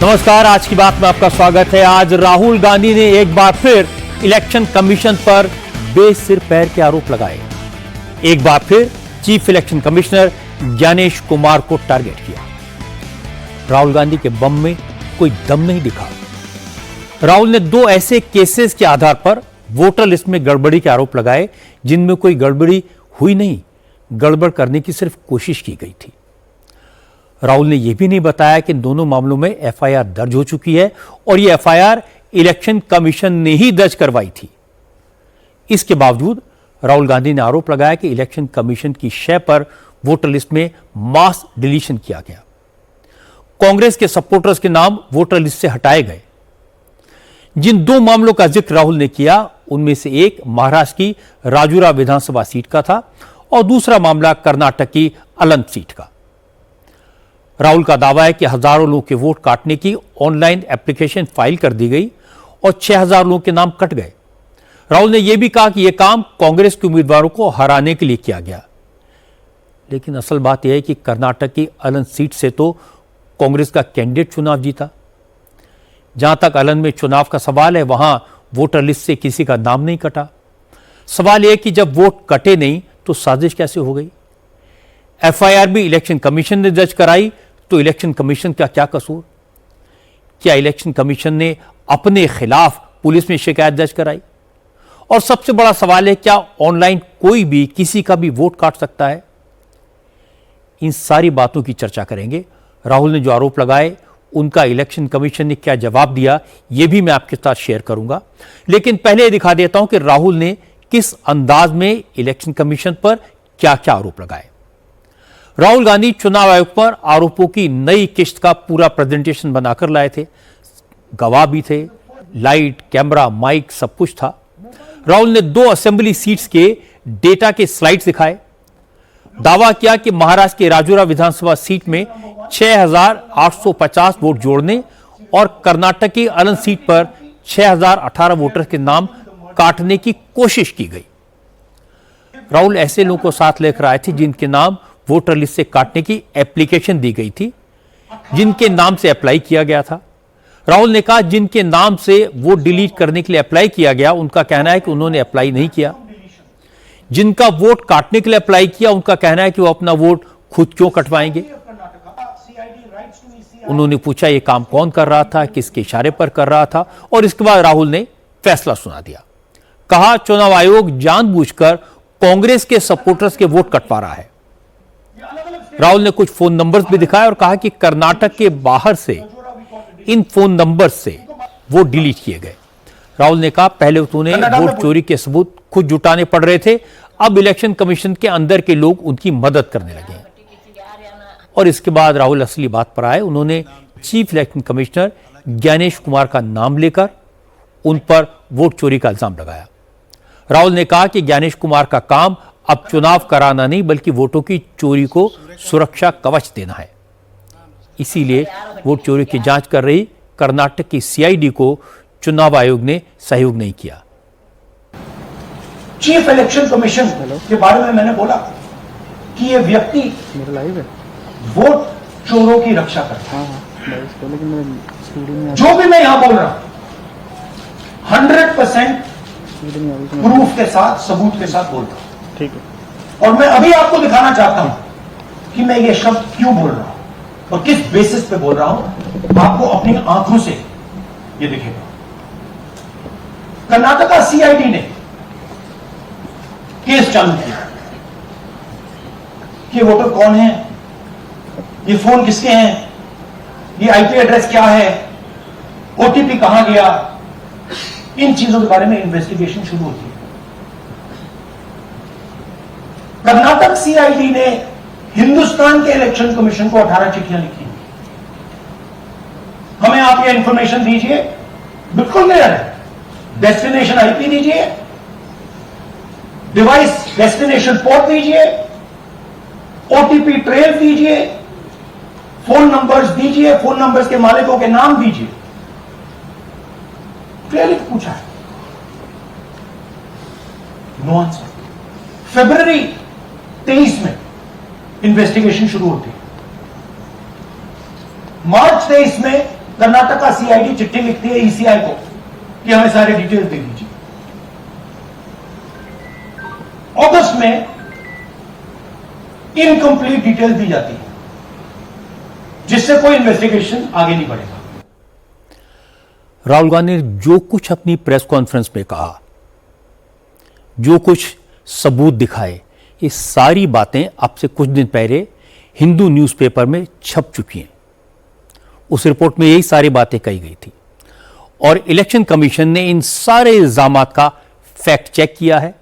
नमस्कार, आज की बात में आपका स्वागत है। आज राहुल गांधी ने एक बार फिर इलेक्शन कमीशन पर बेसिर पैर के आरोप लगाए। एक बार फिर chief election commissioner Gyanesh Kumar को टारगेट किया। राहुल गांधी के बम में कोई दम नहीं दिखा। राहुल ने दो ऐसे केसेस के आधार पर वोटर लिस्ट में गड़बड़ी के आरोप लगाए जिनमें कोई गड़बड़ी हुई नहीं, गड़बड़ करने की सिर्फ कोशिश की गई थी। राहुल ने यह भी नहीं बताया कि दोनों मामलों में एफआईआर दर्ज हो चुकी है और यह एफआईआर इलेक्शन कमीशन ने ही दर्ज करवाई थी। इसके बावजूद राहुल गांधी ने आरोप लगाया कि इलेक्शन कमीशन की शय पर वोटर लिस्ट में मास डिलीशन किया गया। कांग्रेस के सपोर्टर्स के नाम वोटर लिस्ट से हटाए गए। जिन दो मामलों का जिक्र राहुल ने किया उनमें से एक महाराष्ट्र की राजुरा विधानसभा सीट का था और दूसरा मामला कर्नाटक की अलंत सीट का। राहुल का दावा है कि हजारों लोगों के वोट काटने की ऑनलाइन एप्लीकेशन फाइल कर दी गई और 6000 लोगों के नाम कट गए। राहुल ने यह भी कहा कि यह काम कांग्रेस के उम्मीदवारों को हराने के लिए किया गया। लेकिन असल बात यह है कि कर्नाटक की अलंत सीट से तो कांग्रेस का कैंडिडेट चुनाव जीता। जहां तक अलंत में चुनाव का सवाल है, वहां वोटर लिस्ट से किसी का नाम नहीं कटा। सवाल यह कि जब वोट कटे नहीं तो साजिश कैसे हो गई? एफआईआर भी इलेक्शन कमीशन ने दर्ज कराई तो इलेक्शन कमीशन का क्या कसूर? क्या इलेक्शन कमीशन ने अपने खिलाफ पुलिस में शिकायत दर्ज कराई? और सबसे बड़ा सवाल है, क्या ऑनलाइन कोई भी किसी का भी वोट काट सकता है? इन सारी बातों की चर्चा करेंगे। राहुल ने जो आरोप लगाए उनका इलेक्शन कमीशन ने क्या जवाब दिया, यह भी मैं आपके साथ शेयर करूंगा। लेकिन पहले यह दिखा देता हूं कि राहुल ने किस अंदाज में इलेक्शन कमीशन पर क्या क्या आरोप लगाए। राहुल गांधी चुनाव आयोग पर आरोपों की नई किश्त का पूरा प्रेजेंटेशन बनाकर लाए थे। गवाह भी थे, लाइट, कैमरा, माइक, सब कुछ था। राहुल ने 2 असेंबली सीट्स के डेटा के स्लाइड्स दिखाए। दावा किया कि महाराष्ट्र के राजुरा विधानसभा सीट में 6850 वोट जोड़ने और कर्नाटक की अलंत सीट पर 6018 वोटर के नाम काटने की कोशिश की गई। राहुल ऐसे लोगों को साथ लेकर आए थे जिनके नाम वोटर लिस्ट से काटने की एप्लीकेशन दी गई थी, जिनके नाम से अप्लाई किया गया था। राहुल ने कहा जिनके नाम से वोट डिलीट करने के लिए अप्लाई किया गया उनका कहना है कि उन्होंने अप्लाई नहीं किया। जिनका वोट काटने के लिए अप्लाई किया उनका कहना है कि वो अपना वोट खुद क्यों कटवाएंगे। उन्होंने पूछा ये काम कौन कर रहा था, किसके इशारे पर कर रहा था, और इसके बाद राहुल ने फैसला सुना दिया। कहा चुनाव आयोग जानबूझकर कांग्रेस के सपोर्टर्स के वोट कटवा रहा है। राहुल ने कुछ फोन नंबर्स भी दिखाए और कहा कि कर्नाटक के बाहर से इन फोन नंबर्स से वोट डिलीट किए गए। राहुल ने कहा पहले उन्हें वोट चोरी के सबूत खुद जुटाने पड़ रहे थे, अब इलेक्शन कमीशन के अंदर के लोग उनकी मदद करने लगे। और इसके बाद राहुल असली बात पर आए। उन्होंने chief election commissioner Gyanesh Kumar का नाम लेकर उन पर वोट चोरी का इल्जाम लगाया। राहुल ने कहा कि ज्ञानेश कुमार का काम अब चुनाव कराना नहीं बल्कि वोटों की चोरी को सुरक्षा कवच देना है। इसीलिए वोट चोरी की जांच कर रही कर्नाटक की सीआईडी को चुनाव आयोग ने सहयोग नहीं किया। चीफ इलेक्शन कमीशन के बारे में मैंने बोला कि ये व्यक्ति वोट चोरों की रक्षा करता है। जो भी मैं यहां बोल रहा हूं 100% प्रूफ के साथ, सबूत के साथ बोल रहा हूं। ठीक है। और मैं अभी आपको दिखाना चाहता हूं कि मैं ये शब्द क्यों बोल रहा हूं और किस बेसिस पे बोल रहा हूं। आपको अपनी आंखों से ये दिखेगा। कर्नाटका सीआईडी ने केस चालू किया कि वोटर कौन है, ये फोन किसके हैं, ये आईपी एड्रेस क्या है, ओटीपी कहां गया, इन चीजों के बारे में इन्वेस्टिगेशन शुरू होती है। कर्नाटक सीआईडी ने हिंदुस्तान के इलेक्शन कमीशन को 18 चिट्ठियां लिखी। हमें आप ये इंफॉर्मेशन दीजिए, बिल्कुल क्लियर है। डेस्टिनेशन आईपी दीजिए, डिवाइस डेस्टिनेशन पोर्ट दीजिए, ओटीपी ट्रेल दीजिए, फोन नंबर्स दीजिए, फोन नंबर्स के मालिकों के नाम दीजिए। क्लियरली पूछा है, नो आंसर। फरवरी 23 में इन्वेस्टिगेशन शुरू होती है। मार्च 23 में कर्नाटका सीआईडी चिट्ठी लिखती है ईसीआई को कि हमें सारे डिटेल्स दे दीजिए। अगस्त में इनकंप्लीट डिटेल दी जाती है, जिससे कोई इन्वेस्टिगेशन आगे नहीं बढ़ेगा। राहुल गांधी ने जो कुछ अपनी प्रेस कॉन्फ्रेंस में कहा, जो कुछ सबूत दिखाए, ये सारी बातें अब से कुछ दिन पहले हिंदू न्यूज़पेपर में छप चुकी हैं। उस रिपोर्ट में यही सारी बातें कही गई थी और इलेक्शन कमीशन ने इन सारे इल्जामात का फैक्ट चेक किया है।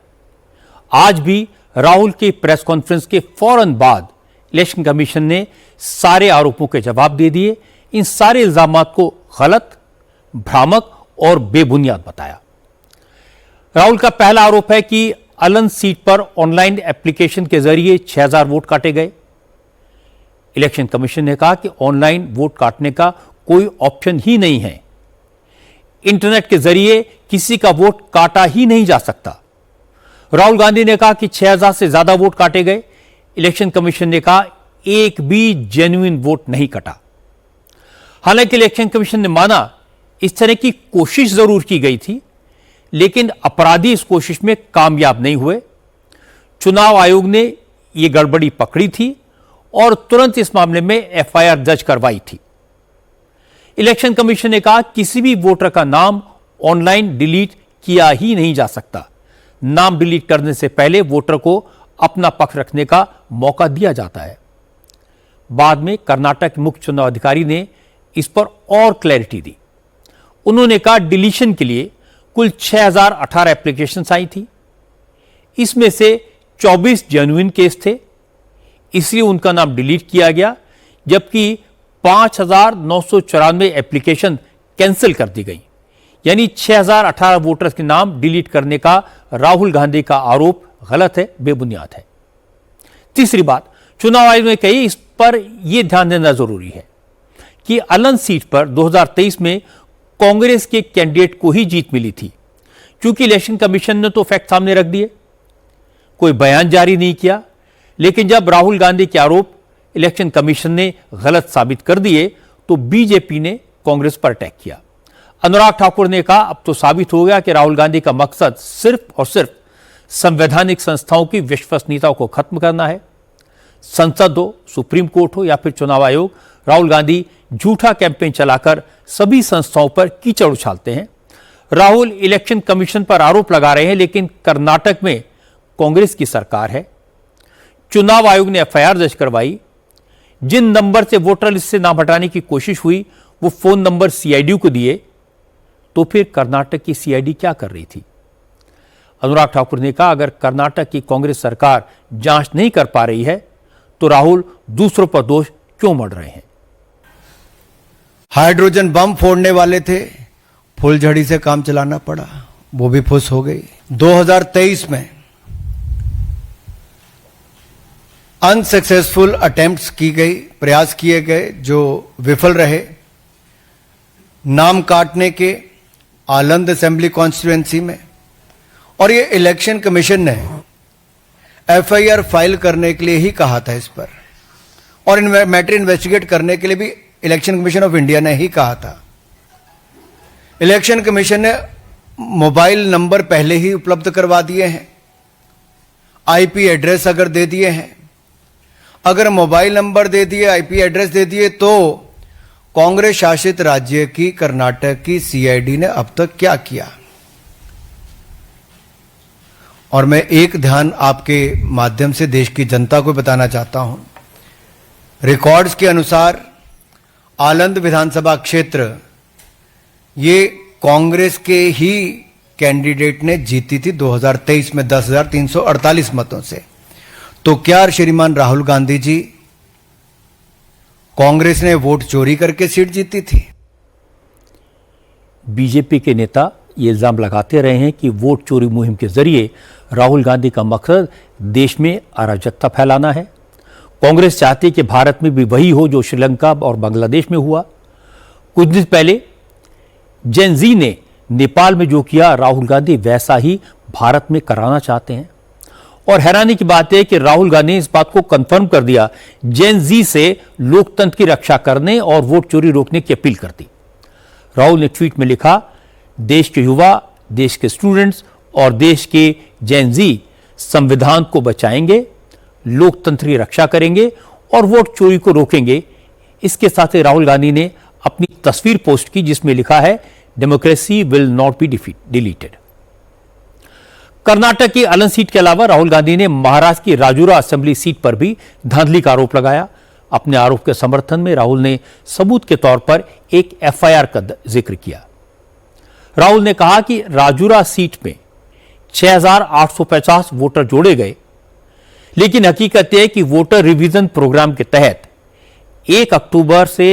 आज भी राहुल की प्रेस कॉन्फ्रेंस के फौरन बाद इलेक्शन कमीशन ने सारे आरोपों के जवाब दे दिए। इन सारे इल्जामात को गलत, भ्रामक और बेबुनियाद बताया। राहुल का पहला आरोप है कि अलन सीट पर ऑनलाइन एप्लीकेशन के जरिए 6000 वोट काटे गए। इलेक्शन कमीशन ने कहा कि ऑनलाइन वोट काटने का कोई ऑप्शन ही नहीं है। इंटरनेट के जरिए किसी का वोट काटा ही नहीं जा सकता। राहुल गांधी ने कहा कि 6000 से ज्यादा वोट काटे गए। इलेक्शन कमीशन ने कहा एक भी जेन्युइन वोट नहीं कटा। हालांकि इलेक्शन कमीशन ने माना इस तरह की कोशिश जरूर की गई थी, लेकिन अपराधी इस कोशिश में कामयाब नहीं हुए। चुनाव आयोग ने यह गड़बड़ी पकड़ी थी और तुरंत इस मामले में एफआईआर दर्ज करवाई थी। इलेक्शन कमीशन ने कहा किसी भी वोटर का नाम ऑनलाइन डिलीट किया ही नहीं जा सकता। नाम डिलीट करने से पहले वोटर को अपना पक्ष रखने का मौका दिया जाता है। बाद में कर्नाटक के मुख्य चुनाव अधिकारी ने इस पर और क्लैरिटी दी। उन्होंने कहा डिलीशन के लिए कुल 6018 एप्लीकेशंस आई थी। इसमें से 24 जेन्युइन केस थे, इसलिए उनका नाम डिलीट किया गया, जबकि 5994 एप्लीकेशन कैंसिल कर दी गई। यानी 6018 वोटर्स के नाम डिलीट करने का राहुल गांधी का आरोप गलत है, बेबुनियाद है। तीसरी बात, चुनाव आयोग ने कही, इस पर यह ध्यान देना जरूरी है कि अलन सीट पर 2023 में कांग्रेस के कैंडिडेट को ही जीत मिली थी। क्योंकि इलेक्शन कमीशन ने तो फैक्ट सामने रख दिए, कोई बयान जारी नहीं किया, लेकिन जब राहुल गांधी के आरोप इलेक्शन कमीशन ने गलत साबित कर दिए तो बीजेपी ने कांग्रेस पर अटैक किया। अनुराग ठाकुर ने कहा अब तो साबित हो गया कि राहुल गांधी का मकसद सिर्फ और सिर्फ संवैधानिक संस्थाओं की विश्वसनीयता को खत्म करना है। संसद हो, सुप्रीम कोर्ट हो या फिर चुनाव आयोग, राहुल गांधी झूठा कैंपेन चलाकर सभी संस्थाओं पर कीचड़ उछालते हैं। राहुल इलेक्शन कमीशन पर आरोप लगा रहे हैं, लेकिन कर्नाटक में कांग्रेस की सरकार है। चुनाव आयोग ने एफआईआर दर्ज करवाई। जिन नंबर से वोटर लिस्ट से नाम हटाने की कोशिश हुई वो फोन नंबर सीआईडी को दिए, तो फिर कर्नाटक की सीआईडी क्या कर रही थी? अनुराग ठाकुर ने कहा अगर कर्नाटक की कांग्रेस सरकार जांच नहीं कर पा रही है तो राहुल दूसरों पर दोष क्यों मढ़ रहे हैं? हाइड्रोजन बम फोड़ने वाले थे, फुलझड़ी से काम चलाना पड़ा, वो भी फुस हो गई। 2023 में अनसक्सेसफुल अटेम्प्ट्स की गई, प्रयास किए गए जो विफल रहे। नाम काटने के आलंद असेंबली कॉन्स्टिट्यूएंसी में, और ये इलेक्शन कमीशन ने एफआईआर फाइल करने के लिए ही कहा था इस पर, और मैटर इन्वेस्टिगेट करने के लिए भी इलेक्शन कमीशन ऑफ इंडिया ने ही कहा था। इलेक्शन कमीशन ने मोबाइल नंबर पहले ही उपलब्ध करवा दिए हैं, आईपी एड्रेस अगर दे दिए हैं, अगर मोबाइल नंबर दे दिए, आईपी एड्रेस दे दिए, तो कांग्रेस शासित राज्य की कर्नाटक की सीआईडी ने अब तक क्या किया? और मैं एक ध्यान आपके माध्यम से देश की जनता को बताना चाहता हूं। रिकॉर्ड्स के अनुसार आलंद विधानसभा क्षेत्र ये कांग्रेस के ही कैंडिडेट ने जीती थी 2023 में 10,348 मतों से। तो क्या श्रीमान राहुल गांधी जी, कांग्रेस ने वोट चोरी करके सीट जीती थी? बीजेपी के नेता ये इल्जाम लगाते रहे हैं कि वोट चोरी मुहिम के जरिए राहुल गांधी का मकसद देश में अराजकता फैलाना है। कांग्रेस चाहती है कि भारत में भी वही हो जो श्रीलंका और बांग्लादेश में हुआ। कुछ दिन पहले जेन जी ने नेपाल में जो किया, राहुल गांधी वैसा ही भारत में कराना चाहते हैं। और हैरानी की बात है कि राहुल गांधी ने इस बात को कंफर्म कर दिया, जेन जी से लोकतंत्र की रक्षा करने और वोट चोरी रोकने की अपील कर दी। राहुल ने ट्वीट में लिखा, देश के युवा, देश के स्टूडेंट्स और देश के जेन जी संविधान को बचाएंगे, लोकतंत्र की रक्षा करेंगे और वोट चोरी को रोकेंगे। इसके साथ ही राहुल गांधी ने अपनी तस्वीर पोस्ट की जिसमें लिखा है, democracy will not be deleted. Karnataka की अलन सीट के अलावा राहुल गांधी ने महाराष्ट्र की राजुरा असेंबली सीट पर भी धांधली का आरोप लगाया। अपने आरोप के समर्थन में राहुल ने सबूत के तौर पर एक एफआईआर का जिक्र किया। राहुल ने कहा कि राजुरा सीट में 6,850 वोटर जोड़े गए, लेकिन हकीकत यह है कि वोटर रिवीजन प्रोग्राम के तहत 1 अक्टूबर से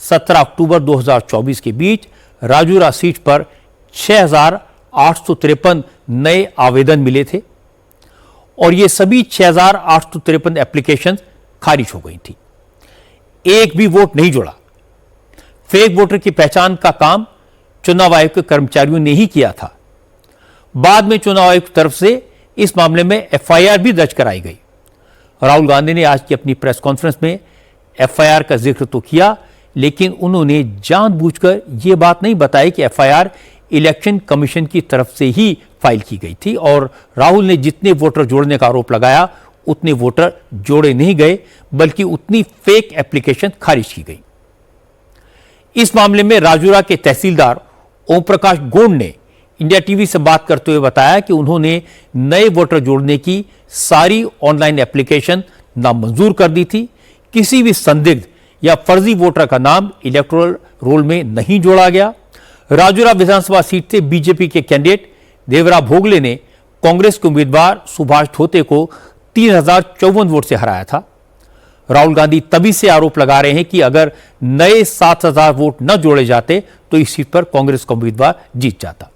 17 अक्टूबर 2024 के बीच राजुरा सीट पर 6,853 नए आवेदन मिले थे और ये सभी 6,853 एप्लीकेशन खारिज हो गई थी। एक भी वोट नहीं जुड़ा। फेक वोटर की पहचान का काम चुनाव आयोग के कर्मचारियों ने ही किया था। बाद में चुनाव आयोग की तरफ से इस मामले में एफआईआर भी दर्ज कराई गई। राहुल गांधी ने आज की अपनी प्रेस कॉन्फ्रेंस में एफआईआर का जिक्र तो किया, लेकिन उन्होंने जानबूझकर यह बात नहीं बताई कि एफआईआर इलेक्शन कमीशन की तरफ से ही फाइल की गई थी और राहुल ने जितने वोटर जोड़ने का आरोप लगाया उतने वोटर जोड़े नहीं गए, बल्कि उतनी फेक एप्लीकेशन खारिज की गई। इस मामले में राजुरा के तहसीलदार ओम प्रकाश गोंड ने इंडिया टीवी से बात करते हुए बताया कि उन्होंने नए वोटर जोड़ने की सारी ऑनलाइन एप्लीकेशन नामंजूर कर दी थी। किसी भी संदिग्ध या फर्जी वोटर का नाम इलेक्टोरल रोल में नहीं जोड़ा गया। राजुरा विधानसभा सीट से बीजेपी के कैंडिडेट देवरा भोगले ने कांग्रेस के उम्मीदवार सुभाष धोते को 3,054 वोट से हराया था। राहुल गांधी तभी से आरोप लगा रहे हैं कि अगर नए 7,000 वोट न जोड़े जाते तो इस सीट पर कांग्रेस का उम्मीदवार जीत जाता।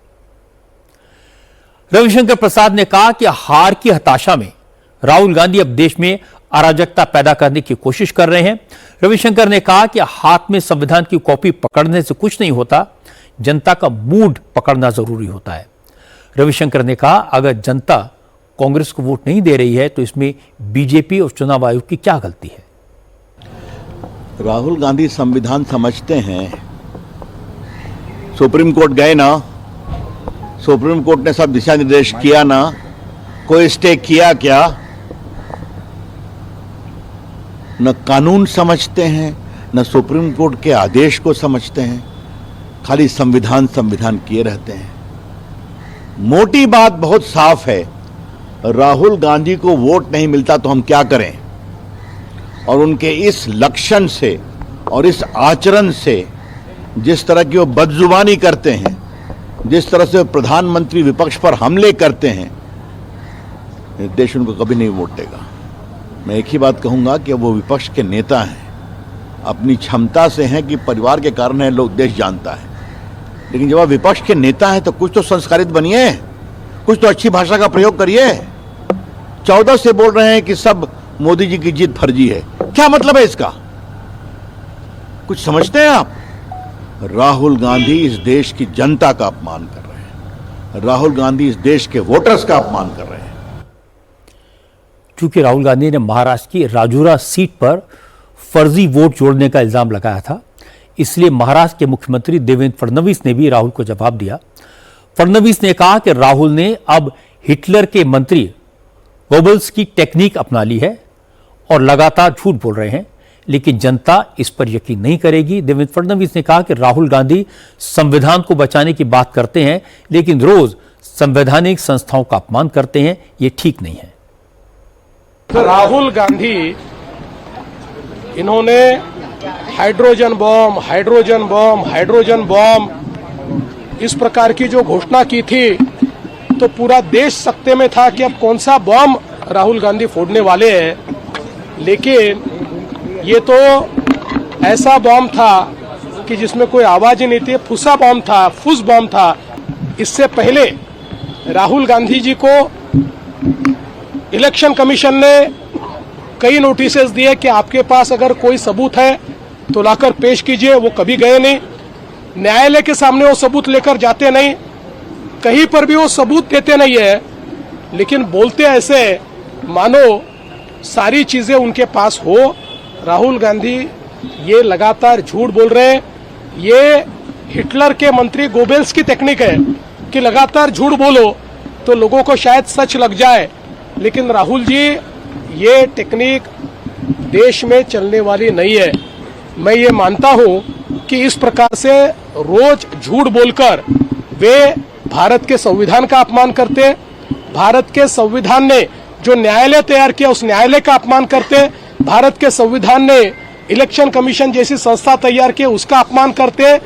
रविशंकर प्रसाद ने कहा कि हार की हताशा में राहुल गांधी अब देश में अराजकता पैदा करने की कोशिश कर रहे हैं। रविशंकर ने कहा कि हाथ में संविधान की कॉपी पकड़ने से कुछ नहीं होता, जनता का मूड पकड़ना जरूरी होता है। रविशंकर ने कहा, अगर जनता कांग्रेस को वोट नहीं दे रही है तो इसमें बीजेपी और चुनाव आयोग की क्या गलती है? राहुल गांधी संविधान समझते हैं। सुप्रीम कोर्ट गए ना, सुप्रीम कोर्ट ने सब दिशा निर्देश किया ना, कोई स्टे किया क्या? न कानून समझते हैं, न सुप्रीम कोर्ट के आदेश को समझते हैं, खाली संविधान संविधान किए रहते हैं। मोटी बात बहुत साफ है, राहुल गांधी को वोट नहीं मिलता तो हम क्या करें? और उनके इस लक्षण से और इस आचरण से, जिस तरह की वो बदजुबानी करते हैं, जिस तरह से प्रधानमंत्री विपक्ष पर हमले करते हैं, देश उनको कभी नहीं वोट देगा। मैं एक ही बात कहूंगा कि वो विपक्ष के नेता हैं, अपनी क्षमता से हैं कि परिवार के कारण है, लोग देश जानता है, लेकिन जब आप विपक्ष के नेता हैं तो कुछ तो संस्कारित बनिए, कुछ तो अच्छी भाषा का प्रयोग करिए। 14 से बोल रहे हैं कि सब मोदी जी की जीत फर्जी है, क्या मतलब है इसका? कुछ समझते हैं आप? राहुल गांधी इस देश की जनता का अपमान कर रहे हैं, राहुल गांधी इस देश के वोटर्स का अपमान कर रहे हैं। चूंकि राहुल गांधी ने महाराष्ट्र की राजुरा सीट पर फर्जी वोट जोड़ने का इल्जाम लगाया था, इसलिए महाराष्ट्र के मुख्यमंत्री देवेंद्र फडणवीस ने भी राहुल को जवाब दिया। फडणवीस ने कहा कि राहुल ने अब हिटलर के मंत्री गोबल्स की टेक्निक अपना ली है और लगातार झूठ बोल रहे हैं, लेकिन जनता इस पर यकीन नहीं करेगी। देवेंद्र फडणवीस ने कहा कि राहुल गांधी संविधान को बचाने की बात करते हैं, लेकिन रोज संवैधानिक संस्थाओं का अपमान करते हैं, ये ठीक नहीं है। राहुल गांधी इन्होंने hydrogen bomb, hydrogen bomb, hydrogen bomb इस प्रकार की जो घोषणा की थी, तो पूरा देश सकते में था कि अब कौन सा बम राहुल गांधी फोड़ने वाले हैं। लेकिन ये तो ऐसा बम था कि जिसमें कोई आवाज ही नहीं थी, फुसा बम था, फुस बम था। इससे पहले राहुल गांधी जी को इलेक्शन कमीशन ने कई नोटिसेस दिए कि आपके पास अगर कोई सबूत है तो लाकर पेश कीजिए। वो कभी गए नहीं, न्यायालय के सामने वो सबूत लेकर जाते नहीं, कहीं पर भी वो सबूत देते नहीं है, लेकिन बोलते ऐसे मानो सारी चीजें उनके पास हो। राहुल गांधी ये लगातार झूठ बोल रहे हैं। ये हिटलर के मंत्री गोबेल्स की टेक्निक है कि लगातार झूठ बोलो तो लोगों को शायद सच लग जाए, लेकिन राहुल जी ये टेक्निक देश में चलने वाली नहीं है। मैं ये मानता हूं कि इस प्रकार से रोज झूठ बोलकर वे भारत के संविधान का अपमान करते, भारत के संविधान ने जो न्यायालय तैयार किया उस न्यायालय का अपमान करते, भारत के संविधान ने इलेक्शन कमीशन जैसी संस्था तैयार की उसका अपमान करते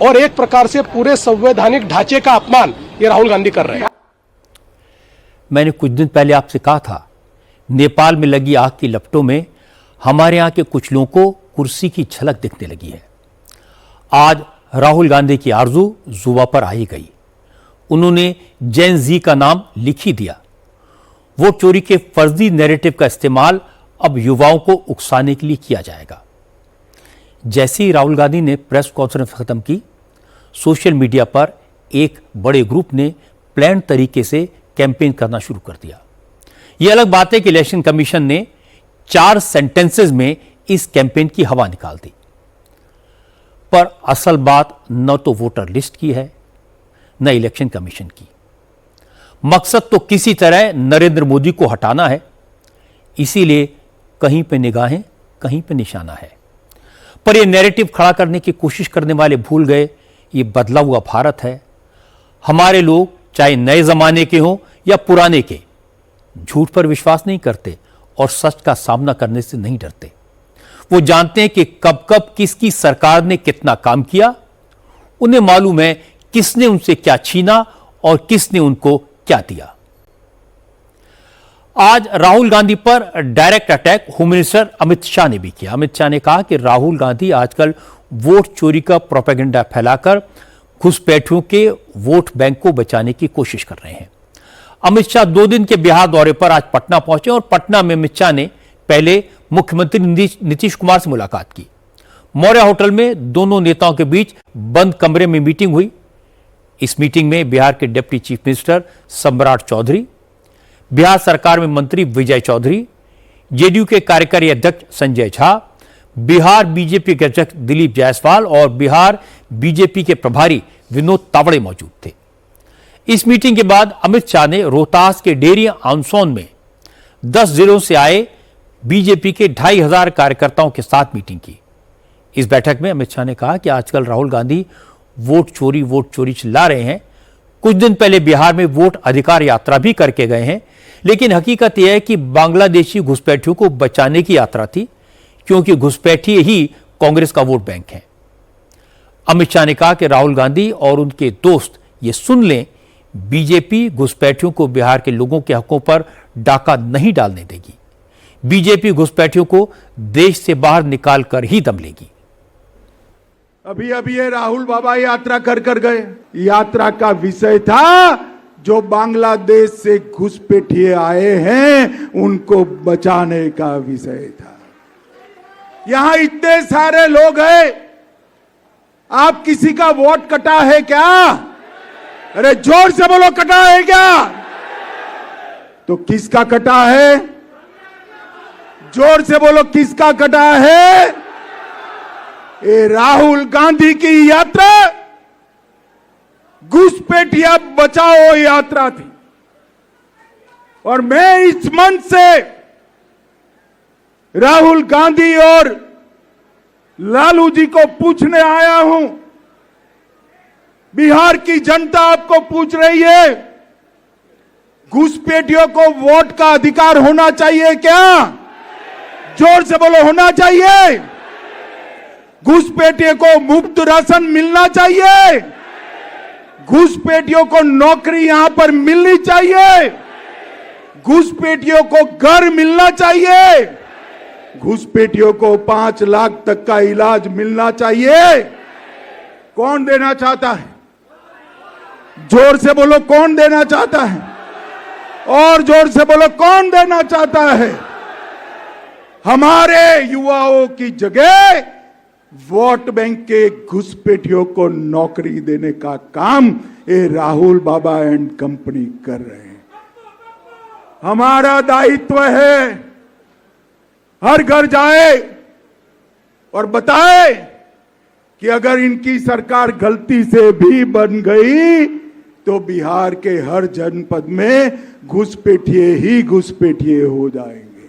और एक प्रकार से पूरे संवैधानिक ढांचे का अपमान ये राहुल गांधी कर रहे हैं। मैंने कुछ दिन पहले आपसे कहा था, नेपाल में लगी आग की लपटों में हमारे यहां के कुछ लोगों को कुर्सी की झलक दिखने लगी है। आज राहुल गांधी की आरजू जुबा पर आई गई। उन्होंने जेन जी का नाम लिख ही दिया। वोट चोरी के फर्जी नैरेटिव का इस्तेमाल अब युवाओं को उकसाने के लिए किया जाएगा। जैसे ही राहुल गांधी ने प्रेस कॉन्फ्रेंस खत्म की, सोशल मीडिया पर एक बड़े ग्रुप ने प्लान तरीके से कैंपेन करना शुरू कर दिया। यह अलग बात है कि इलेक्शन कमीशन ने 4 सेंटेंसेस में इस कैंपेन की हवा निकाल दी, पर असल बात न तो वोटर लिस्ट की है न इलेक्शन कमीशन की। मकसद तो किसी तरह नरेंद्र मोदी को हटाना है, इसीलिए कहीं पे निगाहें कहीं पे निशाना है। पर यह नैरेटिव खड़ा करने की कोशिश करने वाले भूल गए ये बदला हुआ भारत है। हमारे लोग चाहे नए जमाने के हों या पुराने के, झूठ पर विश्वास नहीं करते और सच का सामना करने से नहीं डरते। वो जानते हैं कि कब कब किसकी सरकार ने कितना काम किया। उन्हें मालूम है किसने उनसे क्या छीना और किसने उनको क्या दिया। आज राहुल गांधी पर direct attack home minister Amit Shah ने भी किया। अमित शाह ने कहा कि राहुल गांधी आजकल वोट चोरी का प्रोपेगेंडा फैलाकर घुसपैठियों के वोट बैंक को बचाने की कोशिश कर रहे हैं। अमित शाह 2 दिन के बिहार दौरे पर आज पटना पहुंचे और पटना में अमित शाह ने पहले मुख्यमंत्री नीतीश कुमार से मुलाकात की। मौर्य होटल में दोनों नेताओं के बीच बंद कमरे में मीटिंग हुई। इस मीटिंग में बिहार के डिप्टी चीफ मिनिस्टर सम्राट चौधरी, बिहार सरकार में मंत्री विजय चौधरी, जेडीयू के कार्यकारी अध्यक्ष संजय झा, बिहार बीजेपी के अध्यक्ष दिलीप जायसवाल और बिहार बीजेपी के प्रभारी विनोद तावड़े मौजूद थे। इस मीटिंग के बाद अमित शाह ने रोहतास के डेरी आंसौन में 10 जिलों से आए बीजेपी के 2500 कार्यकर्ताओं के साथ मीटिंग की। इस बैठक में अमित शाह ने कहा कि आजकल राहुल गांधी वोट चोरी चिल्ला रहे हैं। कुछ दिन पहले बिहार में वोट अधिकार यात्रा भी करके गए हैं, लेकिन हकीकत यह है कि बांग्लादेशी घुसपैठियों को बचाने की यात्रा थी, क्योंकि घुसपैठी ही कांग्रेस का वोट बैंक है। अमित शाह ने कहा कि राहुल गांधी और उनके दोस्त ये सुन लें, बीजेपी घुसपैठियों को बिहार के लोगों के हकों पर डाका नहीं डालने देगी। बीजेपी घुसपैठियों को देश से बाहर निकाल कर ही दम लेगी। अभी ये राहुल बाबा यात्रा कर गए। यात्रा का विषय था जो बांग्लादेश से घुसपैठिए आए हैं उनको बचाने का विषय था। यहां इतने सारे लोग हैं, आप किसी का वोट कटा है क्या? अरे जोर से बोलो, कटा है क्या? तो किसका कटा है? जोर से बोलो, किसका कटा है? ये राहुल गांधी की यात्रा घुसपैठिया बचाओ यात्रा थी। और मैं इस मंच से राहुल गांधी और लालू जी को पूछने आया हूं, बिहार की जनता आपको पूछ रही है, घुसपैठियों को वोट का अधिकार होना चाहिए क्या? जोर से बोलो, होना चाहिए। घुसपैठियों को मुफ्त राशन मिलना चाहिए। घुसपैठियों को नौकरी यहां पर मिलनी चाहिए। घुसपैठियों को घर मिलना चाहिए। घुसपैठियों को 5 लाख तक का इलाज मिलना चाहिए। कौन देना चाहता है? जोर से बोलो, कौन देना चाहता है? और जोर से बोलो, कौन देना चाहता है? हमारे युवाओं की जगह वोट बैंक के घुसपैठियों को नौकरी देने का काम ये राहुल बाबा एंड कंपनी कर रहे हैं। हमारा दायित्व है हर घर जाए और बताए कि अगर इनकी सरकार गलती से भी बन गई तो बिहार के हर जनपद में घुसपैठिए ही घुसपैठिए हो जाएंगे।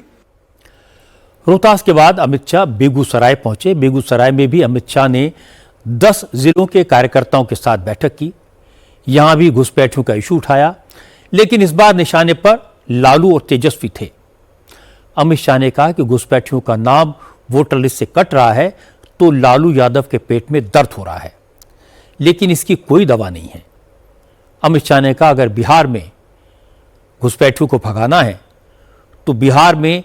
रोहतास के बाद अमित शाह बेगूसराय पहुंचे। बेगूसराय में भी अमित शाह ने 10 जिलों के कार्यकर्ताओं के साथ बैठक की। यहां भी घुसपैठियों का इशू उठाया, लेकिन इस बार निशाने पर लालू और तेजस्वी थे। अमित शाह ने कहा कि घुसपैठियों का नाम वोटर लिस्ट से कट रहा है तो लालू यादव के पेट में दर्द हो रहा है, लेकिन इसकी कोई दवा नहीं है। अमित शाह ने कहा अगर बिहार में घुसपैठियों को भगाना है तो बिहार में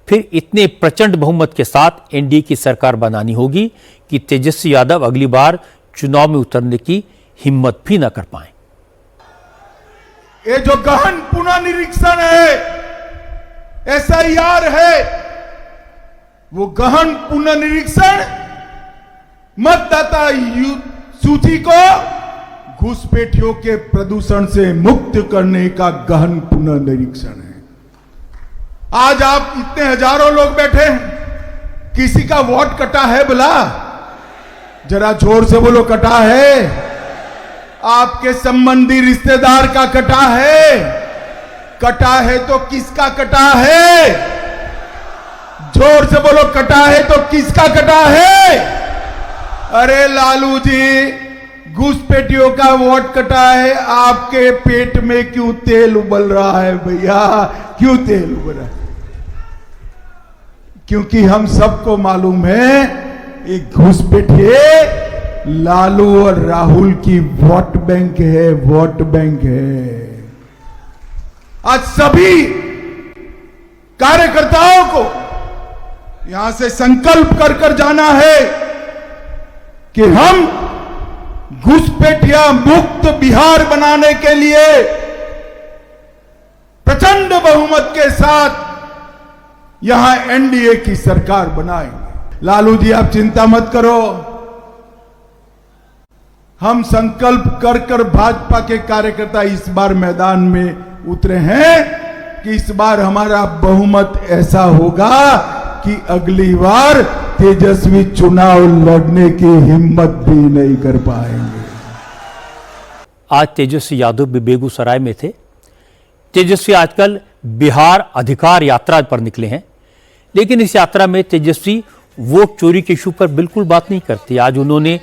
फिर इतने प्रचंड बहुमत के साथ एनडीए की सरकार बनानी होगी कि तेजस्वी यादव अगली बार चुनाव में उतरने की हिम्मत भी न कर पाए। ये जो गहन पुनर्निरीक्षण है, एसआईआर है, वो गहन पुनर्निरीक्षण मतदाता सूची को घुसपैठियों के प्रदूषण से मुक्त करने का गहन पुनर्निरीक्षण है। आज आप इतने हजारों लोग बैठे हैं, किसी का वोट कटा है बोला? जरा जोर से बोलो, कटा है? आपके संबंधी रिश्तेदार का कटा है? कटा है तो किसका कटा है? जोर से बोलो, कटा है तो किसका कटा है? अरे लालू जी, घुसपैठियों का वोट कटा है, आपके पेट में क्यों तेल उबल रहा है भैया? क्यों तेल उबल रहा है? क्योंकि हम सबको मालूम है एक घुसपैठिए लालू और राहुल की वोट बैंक है, वोट बैंक है। आज सभी कार्यकर्ताओं को यहां से संकल्प कर कर जाना है कि हम घुसपैठिया मुक्त बिहार बनाने के लिए प्रचंड बहुमत के साथ यहां एनडीए की सरकार बनाएंगे। लालू जी, आप चिंता मत करो, हम संकल्प कर कर भाजपा के कार्यकर्ता इस बार मैदान में उतरे हैं कि इस बार हमारा बहुमत ऐसा होगा कि अगली बार तेजस्वी चुनाव लड़ने की हिम्मत भी नहीं कर पाएंगे। आज तेजस्वी यादव भी बेगूसराय में थे। तेजस्वी आजकल बिहार अधिकार यात्रा पर निकले हैं, लेकिन इस यात्रा में तेजस्वी वोट चोरी के इशू पर बिल्कुल बात नहीं करती। आज उन्होंने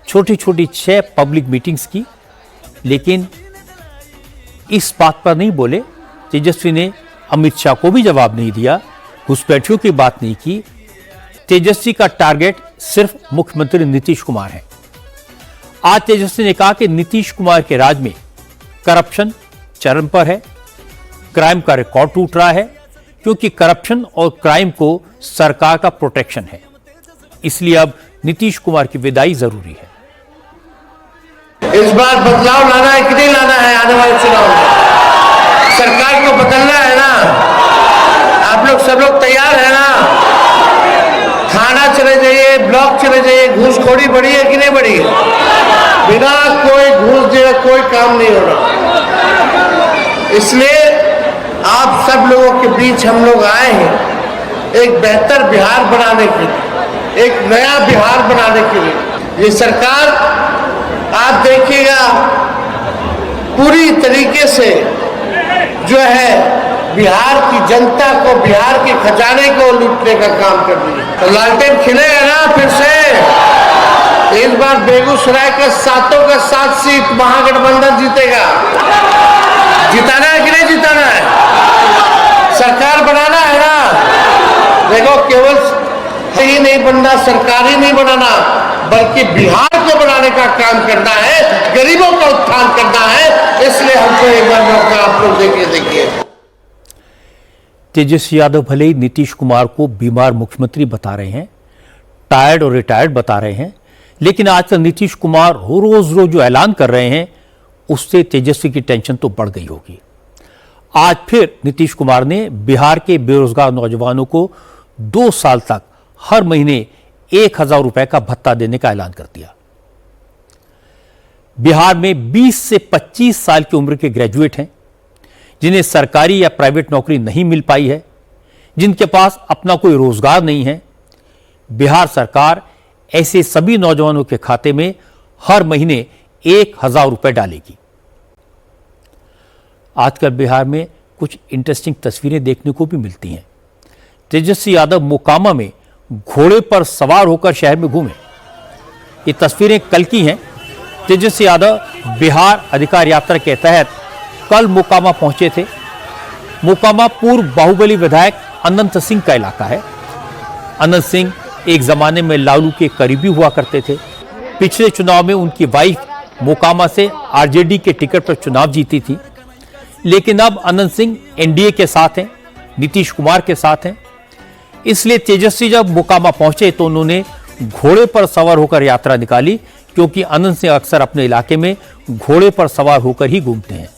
छोटी छोटी 6 पब्लिक मीटिंग्स की, लेकिन इस बात पर नहीं बोले। तेजस्वी ने अमित शाह को भी जवाब नहीं दिया, घुसपैठियों की बात नहीं की। तेजस्वी का टारगेट सिर्फ मुख्यमंत्री नीतीश कुमार है। आज तेजस्वी ने कहा कि नीतीश कुमार के राज में करप्शन चरम पर है, क्राइम का रिकॉर्ड टूट रहा है, क्योंकि करप्शन और क्राइम को सरकार का प्रोटेक्शन है। इसलिए अब नीतीश कुमार की विदाई जरूरी है। इस बार बदलाव लाना है कि नहीं लाना है? आने वाले चुनाव में सरकार को बदलना है ना? आप लोग सब लोग तैयार है ना? थाना चले जाइए, ब्लॉक चले जाइए, घूसखोरी बढ़ी है कि नहीं बढ़ी? बिना कोई घूस दिए कोई काम नहीं हो रहा। इसलिए आप सब लोगों के बीच हम लोग आए हैं एक बेहतर बिहार बनाने के लिए, एक नया बिहार बनाने के लिए। ये सरकार आप देखिएगा पूरी तरीके से जो है बिहार की जनता को, बिहार के खजाने को लूटने का काम कर रही है। तो लालटेन खिलेगा ना फिर से? इस बार बेगूसराय का 7 का 7 सीट महागठबंधन जीतेगा। जिताना है कि नहीं जिताना है? सरकार बनाना है ना? देखो, केवल ही नहीं बनना, सरकार ही नहीं बनाना, बल्कि बिहार को बनाने का काम करना है, गरीबों का उत्थान करना है। इसलिए हमको एक बार मौका आप लोग देखिए। तेजस्वी यादव भले ही नीतीश कुमार को बीमार मुख्यमंत्री बता रहे हैं, टायर्ड और रिटायर्ड बता रहे हैं, लेकिन आजकल नीतीश कुमार रोज जो ऐलान कर रहे हैं उससे तेजस्वी की टेंशन तो बढ़ गई होगी। आज फिर नीतीश कुमार ने बिहार के बेरोजगार नौजवानों को 2 साल तक हर महीने 1000 रुपए का भत्ता देने का ऐलान कर दिया। बिहार में 20 से 25 साल की उम्र के ग्रेजुएट हैं जिन्हें सरकारी या प्राइवेट नौकरी नहीं मिल पाई है, जिनके पास अपना कोई रोजगार नहीं है। बिहार सरकार ऐसे सभी नौजवानों के खाते में हर महीने 1,000 रुपए डालेगी। आजकल बिहार में कुछ इंटरेस्टिंग तस्वीरें देखने को भी मिलती हैं। तेजस्वी यादव मोकामा में घोड़े पर सवार होकर शहर में घूमे। ये तस्वीरें कल की हैं। तेजस्वी यादव बिहार अधिकार यात्रा के तहत कल मोकामा पहुंचे थे। मोकामा पूर्व बाहुबली विधायक अनंत सिंह का इलाका है। अनंत सिंह एक जमाने में लालू के करीबी हुआ करते थे। पिछले चुनाव में उनकी वाइफ मोकामा से आरजेडी के टिकट पर चुनाव जीती थी, लेकिन अब अनंत सिंह एनडीए के साथ हैं, नीतीश कुमार के साथ हैं। इसलिए तेजस्वी जब मोकामा पहुंचे तो उन्होंने घोड़े पर सवार होकर यात्रा निकाली, क्योंकि अनंत सिंह अक्सर अपने इलाके में घोड़े पर सवार होकर ही घूमते हैं।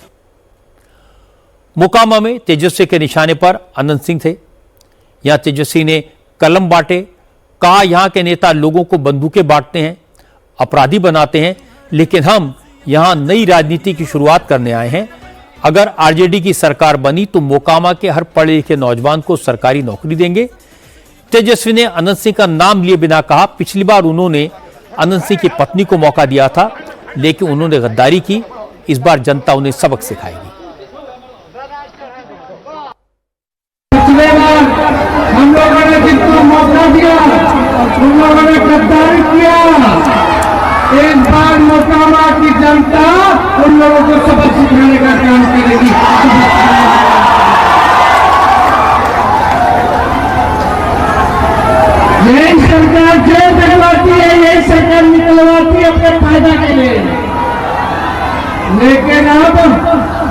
मोकामा में तेजस्वी के निशाने पर अनंत सिंह थे। यहां तेजस्वी ने कलम बांटे, कहा यहां के नेता लोगों को बंदूकें बांटते हैं, अपराधी बनाते हैं, लेकिन हम यहां नई राजनीति की शुरुआत करने आए हैं। अगर आरजेडी की सरकार बनी तो मोकामा के हर पढ़े लिखे नौजवान को सरकारी नौकरी देंगे। तेजस्वी ने अनंत सिंह का नाम लिए बिना कहा, पिछली बार उन्होंने अनंत सिंह की पत्नी को मौका दिया था, लेकिन उन्होंने गद्दारी की। इस बार जनता उन्हें सबक सिखाएगी। पिछले बार हम लोगों ने जिनको मौका दिया उन लोगों ने गद्दारी किया। इस बार मोकामा की जनता उन लोगों को सबक सिखाने का काम करेगी। यही सरकार जेल निकलवाती है, यही सरकार निकलवाती है अपने फायदा के लिए। लेकिन अब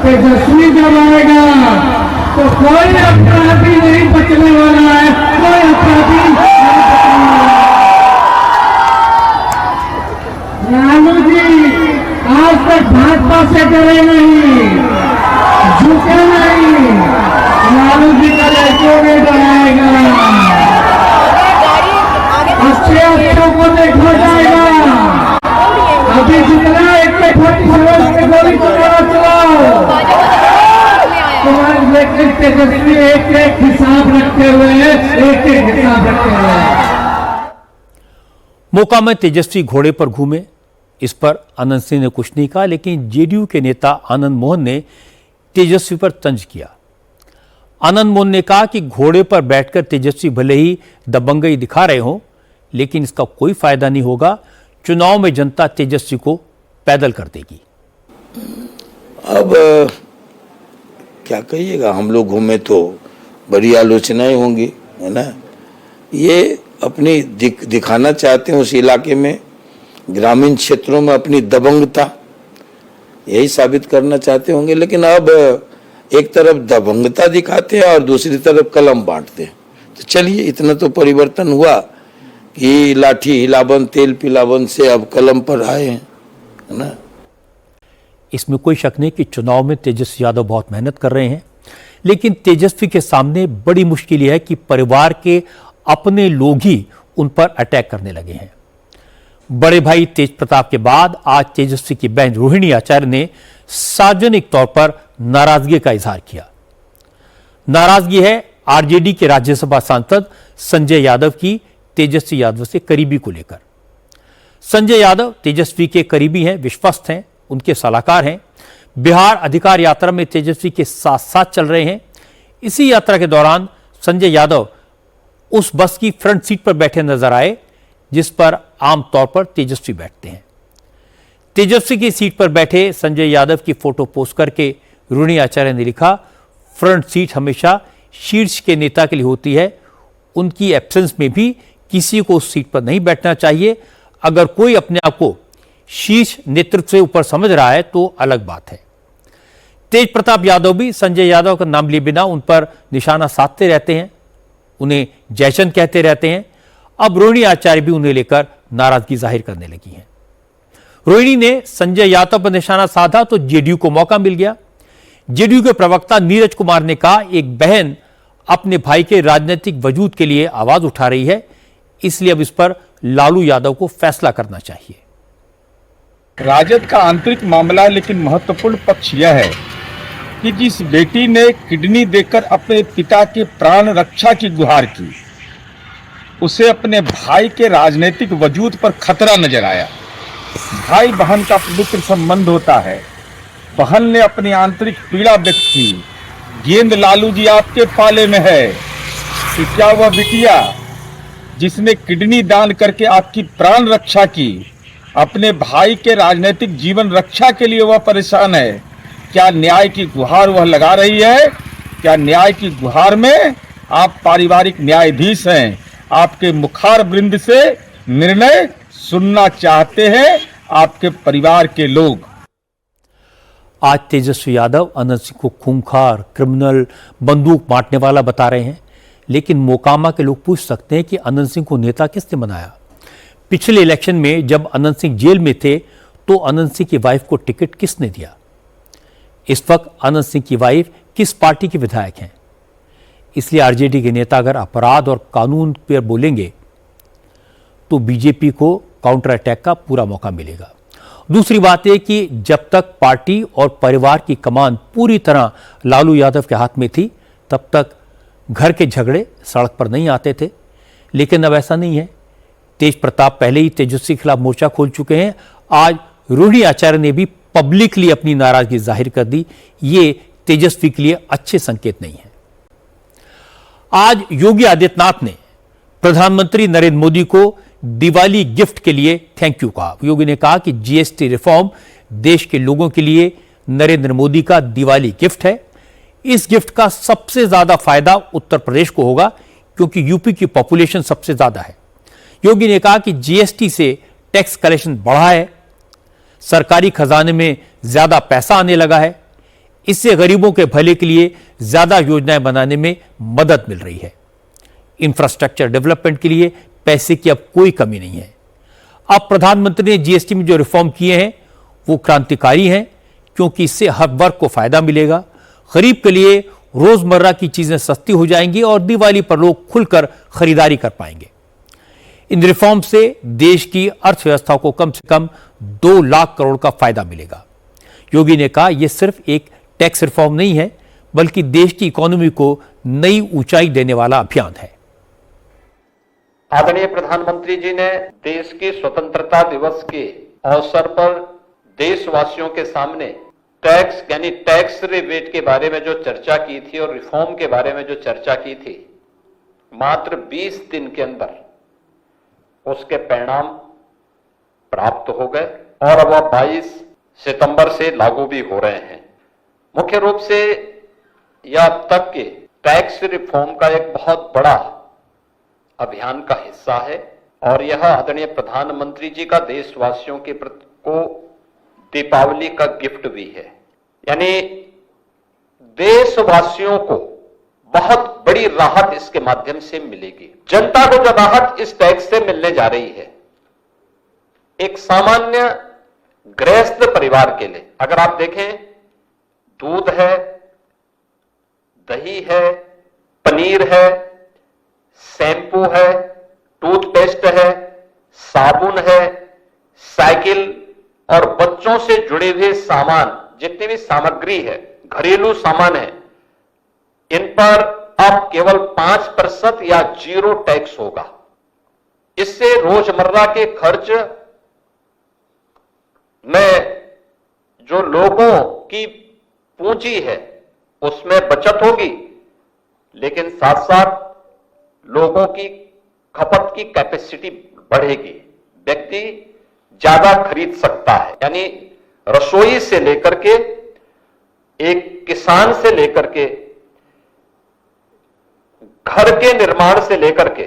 तेजस्वी जब आएगा तो कोई अपराधी नहीं बचने वाला है, कोई अपराधी नहीं बचने वाला है। लालू जी आज तक भाजपा से डरे नहीं, झुके नहीं। लालू जी का लड़कों में डराएगा, अच्छे अच्छों को देखा जाएगा। अभी जितना एक गोली चलाना चलाओ, लेकिन तेजस्वी एक हिसाब रखते हुए एक हिसाब रखते हुए। मोकामा में तेजस्वी घोड़े पर घूमे, इस पर अनंत सिंह ने कुछ नहीं कहा, लेकिन जेडीयू के नेता आनंद मोहन ने तेजस्वी पर तंज किया। आनंद मोहन ने कहा कि घोड़े पर बैठकर तेजस्वी भले ही दबंगई दिखा रहे हों, लेकिन इसका कोई फायदा नहीं होगा। चुनाव में जनता तेजस्वी को पैदल कर देगी। अब क्या कहिएगा, हम लोग घूमे तो बड़ी आलोचनाएं होंगी, है ना। ये अपनी दिखाना चाहते हैं उस इलाके में, ग्रामीण क्षेत्रों में अपनी दबंगता यही साबित करना चाहते होंगे। लेकिन अब एक तरफ दबंगता दिखाते हैं और दूसरी तरफ कलम बांटते हैं। तो चलिए, इतना तो परिवर्तन हुआ कि लाठी हिलावन तेल पिलावन से अब कलम पर आए हैं, है ना। इसमें कोई शक नहीं कि चुनाव में तेजस्वी यादव बहुत मेहनत कर रहे हैं, लेकिन तेजस्वी के सामने बड़ी मुश्किल यह है कि परिवार के अपने लोग ही उन पर अटैक करने लगे हैं। बड़े भाई तेज प्रताप के बाद आज तेजस्वी की बहन रोहिणी आचार्य ने सार्वजनिक तौर पर नाराजगी का इजहार किया। नाराजगी है आरजेडी के राज्यसभा सांसद संजय यादव की तेजस्वी यादव से करीबी को लेकर। संजय यादव तेजस्वी के करीबी हैं, विश्वस्त हैं, उनके सलाहकार हैं। बिहार अधिकार यात्रा में तेजस्वी के साथ साथ चल रहे हैं। इसी यात्रा के दौरान संजय यादव उस बस की फ्रंट सीट पर बैठे नजर आए जिस पर आमतौर पर तेजस्वी बैठते हैं। तेजस्वी की सीट पर बैठे संजय यादव की फोटो पोस्ट करके रोहिणी आचार्य ने लिखा, फ्रंट सीट हमेशा शीर्ष के नेता के लिए होती है, उनकी एब्सेंस में भी किसी को उस सीट पर नहीं बैठना चाहिए। अगर कोई अपने आप को शीर्ष नेतृत्व से ऊपर समझ रहा है तो अलग बात है। तेज प्रताप यादव भी संजय यादव का नाम लिए बिना उन पर निशाना साधते रहते हैं, उन्हें जयचंद कहते रहते हैं। अब रोहिणी आचार्य भी उन्हें लेकर नाराजगी जाहिर करने लगी हैं। रोहिणी ने संजय यादव पर निशाना साधा तो जेडीयू को मौका मिल गया। जेडीयू के प्रवक्ता नीरज कुमार ने कहा, एक बहन अपने भाई के राजनीतिक वजूद के लिए आवाज उठा रही है, इसलिए अब इस पर लालू यादव को फैसला करना चाहिए। राजद का आंतरिक मामला है, लेकिन महत्वपूर्ण पक्ष यह है कि जिस बेटी ने किडनी देकर अपने पिता के प्राण रक्षा की गुहार की, उसे अपने भाई के राजनीतिक वजूद पर खतरा नजर आया। भाई बहन का पवित्र संबंध होता है। बहन ने अपनी आंतरिक पीड़ा व्यक्त की। गेंद लालू जी आपके पाले में है कि क्या वह बिटिया जिसने किडनी दान करके आपकी प्राण रक्षा की, अपने भाई के राजनीतिक जीवन रक्षा के लिए वह परेशान है? क्या न्याय की गुहार वह लगा रही है? क्या न्याय की गुहार में आप पारिवारिक न्यायाधीश हैं? आपके मुखार वृंद से निर्णय सुनना चाहते हैं आपके परिवार के लोग। आज तेजस्वी यादव अनंत सिंह को खूंखार, क्रिमिनल, बंदूक बांटने वाला बता रहे हैं, लेकिन मोकामा के लोग पूछ सकते हैं कि अनंत सिंह को नेता किसने बनाया? पिछले इलेक्शन में जब अनंत सिंह जेल में थे तो अनंत सिंह की वाइफ को टिकट किसने दिया? इस वक्त अनंत सिंह की वाइफ किस पार्टी के विधायक हैं? इसलिए आरजेडी के नेता अगर अपराध और कानून पर बोलेंगे तो बीजेपी को काउंटर अटैक का पूरा मौका मिलेगा। दूसरी बात यह कि जब तक पार्टी और परिवार की कमान पूरी तरह लालू यादव के हाथ में थी, तब तक घर के झगड़े सड़क पर नहीं आते थे, लेकिन अब ऐसा नहीं है। तेज प्रताप पहले ही तेजस्वी के खिलाफ मोर्चा खोल चुके हैं। आज रोहिणी आचार्य ने भी पब्लिकली अपनी नाराजगी जाहिर कर दी। ये तेजस्वी के लिए अच्छे संकेत नहीं है। आज योगी आदित्यनाथ ने प्रधानमंत्री नरेंद्र मोदी को दिवाली गिफ्ट के लिए थैंक यू कहा। योगी ने कहा कि जीएसटी रिफॉर्म देश के लोगों के लिए नरेंद्र मोदी का दिवाली गिफ्ट है। इस गिफ्ट का सबसे ज्यादा फायदा उत्तर प्रदेश को होगा, क्योंकि यूपी की पॉपुलेशन सबसे ज्यादा है। योगी ने कहा कि जीएसटी से टैक्स कलेक्शन बढ़ा है, सरकारी खजाने में ज्यादा पैसा आने लगा है, इससे गरीबों के भले के लिए ज्यादा योजनाएं बनाने में मदद मिल रही है। इंफ्रास्ट्रक्चर डेवलपमेंट के लिए पैसे की अब कोई कमी नहीं है। अब प्रधानमंत्री ने जीएसटी में जो रिफॉर्म किए हैं वो क्रांतिकारी हैं, क्योंकि इससे हर वर्ग को फायदा मिलेगा। गरीब के लिए रोजमर्रा की चीजें सस्ती हो जाएंगी और दिवाली पर लोग खुलकर खरीदारी कर पाएंगे। इन रिफॉर्म से देश की अर्थव्यवस्था को कम से कम 2 लाख करोड़ का फायदा मिलेगा। योगी ने कहा यह सिर्फ एक टैक्स रिफॉर्म नहीं है, बल्कि देश की इकोनॉमी को नई ऊंचाई देने वाला अभियान है। आदरणीय प्रधानमंत्री जी ने देश के स्वतंत्रता दिवस के अवसर पर देशवासियों के सामने टैक्स यानी टैक्स रिबेट के बारे में जो चर्चा की थी और रिफॉर्म के बारे में जो चर्चा की थी, मात्र 20 दिन के अंदर उसके परिणाम प्राप्त हो गए और अब 22 सितंबर से लागू भी हो रहे हैं। मुख्य रूप से यह अब तक के टैक्स रिफॉर्म का एक बहुत बड़ा अभियान का हिस्सा है और यह आदरणीय प्रधानमंत्री जी का देशवासियों के प्रति को दीपावली का गिफ्ट भी है। यानी देशवासियों को बहुत बड़ी राहत इसके माध्यम से मिलेगी। जनता को जो राहत इस टैक्स से मिलने जा रही है, एक सामान्य गृहस्थ परिवार के लिए, अगर आप देखें, दूध है, दही है, पनीर है, शैम्पू है, टूथपेस्ट है, साबुन है, साइकिल और बच्चों से जुड़े हुए सामान, जितनी भी सामग्री है, घरेलू सामान है, इन पर अब केवल 5% या 0 टैक्स होगा। इससे रोजमर्रा के खर्च में जो लोगों की पूंजी है उसमें बचत होगी, लेकिन साथ साथ लोगों की खपत की कैपेसिटी बढ़ेगी। व्यक्ति ज्यादा खरीद सकता है। यानी रसोई से लेकर के, एक किसान से लेकर के, घर के निर्माण से लेकर के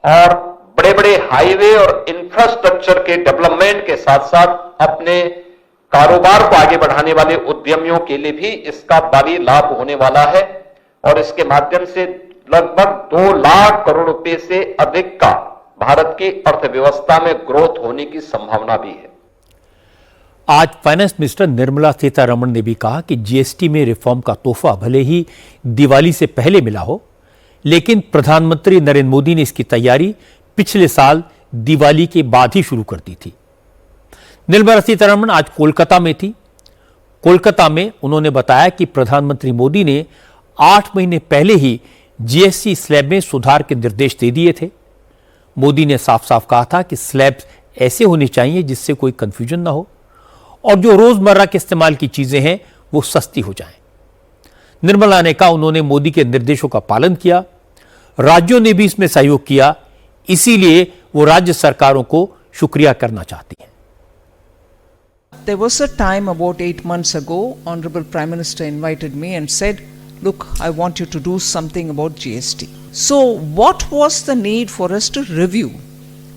और बड़े बड़े हाईवे और इंफ्रास्ट्रक्चर के डेवलपमेंट के साथ साथ अपने कारोबार को आगे बढ़ाने वाले उद्यमियों के लिए भी इसका भारी लाभ होने वाला है और इसके माध्यम से लगभग 2 लाख करोड़ रुपए से अधिक का भारत की अर्थव्यवस्था में ग्रोथ होने की संभावना भी है। आज फाइनेंस मिनिस्टर निर्मला सीतारमण ने भी कहा कि जीएसटी में रिफॉर्म का तोहफा भले ही दिवाली से पहले मिला हो, लेकिन प्रधानमंत्री नरेंद्र मोदी ने इसकी तैयारी पिछले साल दिवाली के बाद ही शुरू कर दी थी। निर्मला सीतारमण आज कोलकाता में थी। कोलकाता में उन्होंने बताया कि प्रधानमंत्री मोदी ने 8 महीने पहले ही जीएसटी स्लैब में सुधार के निर्देश दे दिए थे। मोदी ने साफ साफ कहा था कि स्लैब्स ऐसे होने चाहिए जिससे कोई कंफ्यूजन ना हो और जो रोजमर्रा के इस्तेमाल की चीजें हैं वो सस्ती हो जाएं। निर्मला ने कहा उन्होंने मोदी के निर्देशों का पालन किया, राज्यों ने भी इसमें सहयोग किया, इसीलिए वो राज्य सरकारों को शुक्रिया करना चाहती हैं। There was a time about 8 months ago, Honorable Prime Minister invited me and said, look, I want you to do something about GST. So what was the need for us to review?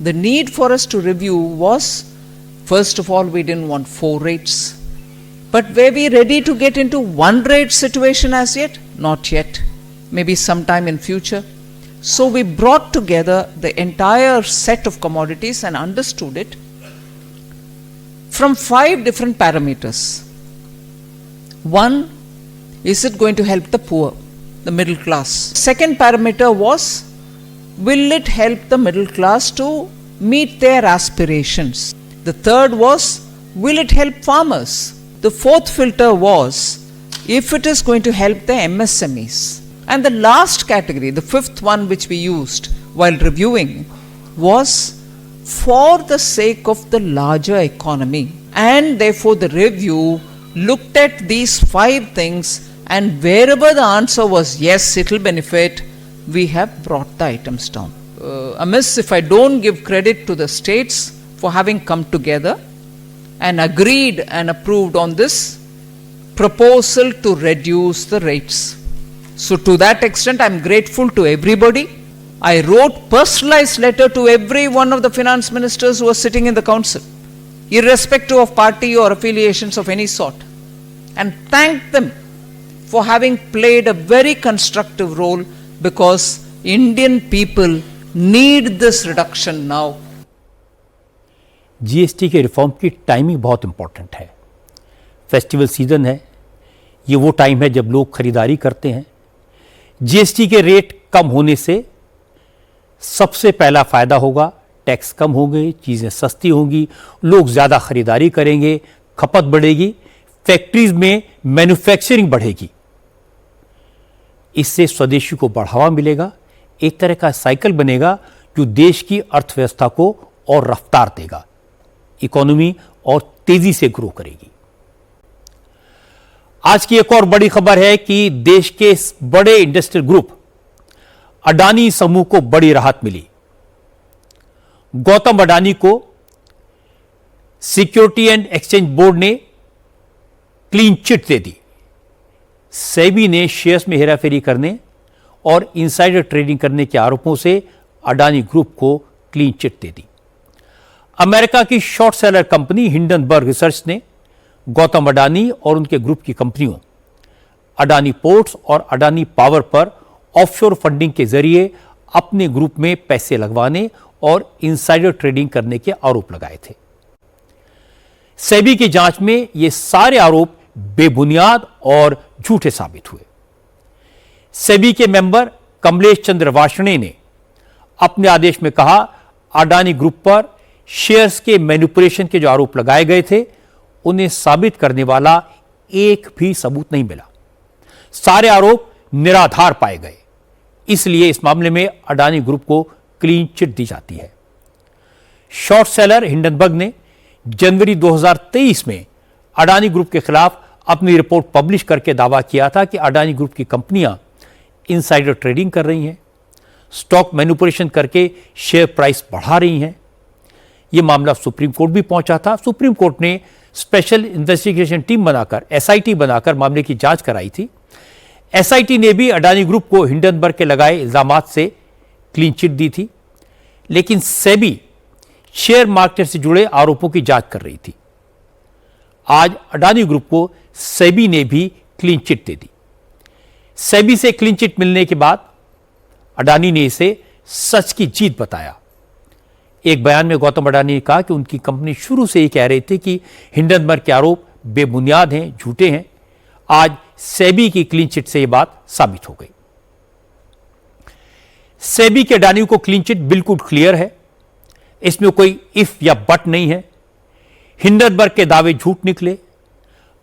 The need for us to review was, first of all, we didn't want 4 rates. But were we ready to get into one rate situation as yet? Not yet. Maybe sometime in future. So we brought together the entire set of commodities and understood it from 5 different parameters. One, is it going to help the poor, the middle class? Second parameter was, will it help the middle class to meet their aspirations? The third was, will it help farmers? The fourth filter was, if it is going to help the MSMEs. And the last category, the fifth one which we used while reviewing, was for the sake of the larger economy. And therefore the review looked at these 5 things, and wherever the answer was yes, it will benefit, we have brought the items down. Amiss if I don't give credit to the states for having come together and agreed and approved on this proposal to reduce the rates. So to that extent, I am grateful to everybody. I wrote personalized letter to every one of the finance ministers who are sitting in the council, irrespective of party or affiliations of any sort, and thanked them for having played a very constructive role, because Indian people need this reduction now. GST के reform की timing बहुत important है। Festival season है, ये वो time है जब लोग खरीदारी करते हैं। जीएसटी के रेट कम होने से सबसे पहला फायदा होगा, टैक्स कम होंगे, चीज़ें सस्ती होंगी, लोग ज़्यादा खरीदारी करेंगे, खपत बढ़ेगी, फैक्ट्रीज में मैन्युफैक्चरिंग बढ़ेगी। इससे स्वदेशी को बढ़ावा मिलेगा, एक तरह का साइकिल बनेगा जो देश की अर्थव्यवस्था को और रफ्तार देगा, इकोनॉमी और तेजी से ग्रो करेगी। आज की एक और बड़ी खबर है कि देश के बड़े इंडस्ट्रियल ग्रुप अडानी समूह को बड़ी राहत मिली। गौतम अडानी को सिक्योरिटी एंड एक्सचेंज बोर्ड ने क्लीन चिट दे दी। सेबी ने शेयर्स में हेराफेरी करने और इनसाइडर ट्रेडिंग करने के आरोपों से अडानी ग्रुप को क्लीन चिट दे दी। अमेरिका की short seller company Hindenburg research ने गौतम अडानी और उनके ग्रुप की कंपनियों अडानी पोर्ट्स और अडानी पावर पर ऑफशोर फंडिंग के जरिए अपने ग्रुप में पैसे लगवाने और इनसाइडर ट्रेडिंग करने के आरोप लगाए थे। सेबी की जांच में ये सारे आरोप बेबुनियाद और झूठे साबित हुए। सेबी के मेंबर कमलेश चंद्र वार्ष्णेय ने अपने आदेश में कहा, अडानी ग्रुप पर शेयर्स के मैनिपुलेशन के जो आरोप लगाए गए थे उन्हें साबित करने वाला एक भी सबूत नहीं मिला। सारे आरोप निराधार पाए गए, इसलिए इस मामले में अडानी ग्रुप को क्लीन चिट दी जाती है। शॉर्ट सेलर हिंडनबर्ग ने जनवरी 2023 में अडानी ग्रुप के खिलाफ अपनी रिपोर्ट पब्लिश करके दावा किया था कि अडानी ग्रुप की कंपनियां इनसाइडर ट्रेडिंग कर रही हैं, स्टॉक मैनिपुलेशन करके शेयर प्राइस बढ़ा रही हैं। यह मामला सुप्रीम कोर्ट भी पहुंचा था। सुप्रीम कोर्ट ने स्पेशल इन्वेस्टिगेशन टीम बनाकर एसआईटी बनाकर मामले की जांच कराई थी। एसआईटी ने भी अडानी ग्रुप को हिंडनबर्ग के लगाए इल्जामात से क्लीन चिट दी थी, लेकिन सेबी शेयर मार्केट से जुड़े आरोपों की जांच कर रही थी। आज अडानी ग्रुप को सेबी ने भी क्लीन चिट दे दी। सेबी से क्लीन चिट मिलने के बाद अडानी ने इसे सच की जीत बताया। एक बयान में गौतम अडानी ने कहा कि उनकी कंपनी शुरू से ही कह रही थी कि हिंडनबर्ग के आरोप बेबुनियाद हैं, झूठे हैं। आज सेबी की क्लीन चिट से यह बात साबित हो गई। सेबी के अडानी को क्लीन चिट बिल्कुल क्लियर है, इसमें कोई इफ या बट नहीं है। हिंडनबर्ग के दावे झूठ निकले,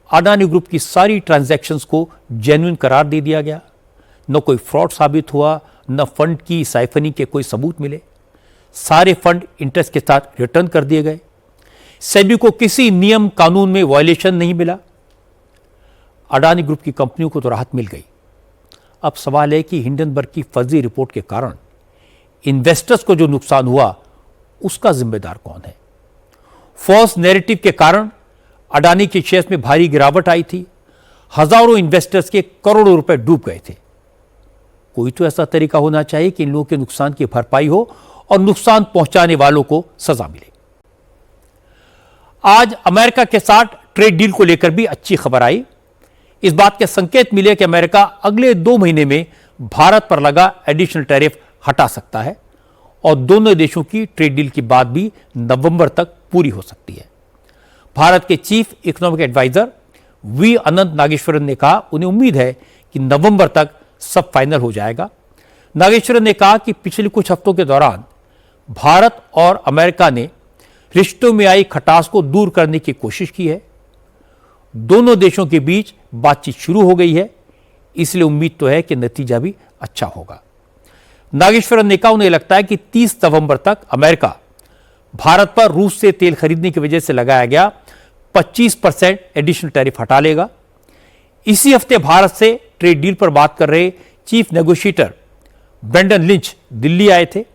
अडानी ग्रुप की सारी ट्रांजैक्शंस को जेन्युइन करार दे दिया गया, न कोई फ्रॉड साबित हुआ, न फंड की साइफनिंग के कोई सबूत मिले। सारे फंड इंटरेस्ट के साथ रिटर्न कर दिए गए। सेबी को किसी नियम कानून में वायलेशन नहीं मिला। अडानी ग्रुप की कंपनियों को तो राहत मिल गई। अब सवाल है कि हिंडनबर्ग की फर्जी रिपोर्ट के कारण इन्वेस्टर्स को जो नुकसान हुआ उसका जिम्मेदार कौन है? फॉल्स नैरेटिव के कारण अडानी के शेयर्स में भारी गिरावट आई थी। हजारों इन्वेस्टर्स के करोड़ों रुपए डूब गए थे। कोई तो ऐसा तरीका होना चाहिए कि इन लोगों के नुकसान की भरपाई हो और नुकसान पहुंचाने वालों को सजा मिले। आज अमेरिका के साथ ट्रेड डील को लेकर भी अच्छी खबर आई। इस बात के संकेत मिले कि अमेरिका अगले 2 महीने में भारत पर लगा एडिशनल टैरिफ हटा सकता है और दोनों देशों की ट्रेड डील की बात भी नवंबर तक पूरी हो सकती है। भारत के चीफ इकोनॉमिक एडवाइजर वी अनंत नागेश्वरन ने कहा उन्हें उम्मीद है कि नवंबर तक सब फाइनल हो जाएगा। नागेश्वरन ने कहा कि पिछले कुछ हफ्तों के दौरान भारत और अमेरिका ने रिश्तों में आई खटास को दूर करने की कोशिश की है। दोनों देशों के बीच बातचीत शुरू हो गई है, इसलिए उम्मीद तो है कि नतीजा भी अच्छा होगा। नागेश्वरन ने कहा उन्हें लगता है कि 30 नवंबर तक अमेरिका भारत पर रूस से तेल खरीदने की वजह से लगाया गया 25% एडिशनल टैरिफ हटा लेगा। इसी हफ्ते भारत से ट्रेड डील पर बात कर रहे chief negotiator Brendan Lynch Delhi आए थे।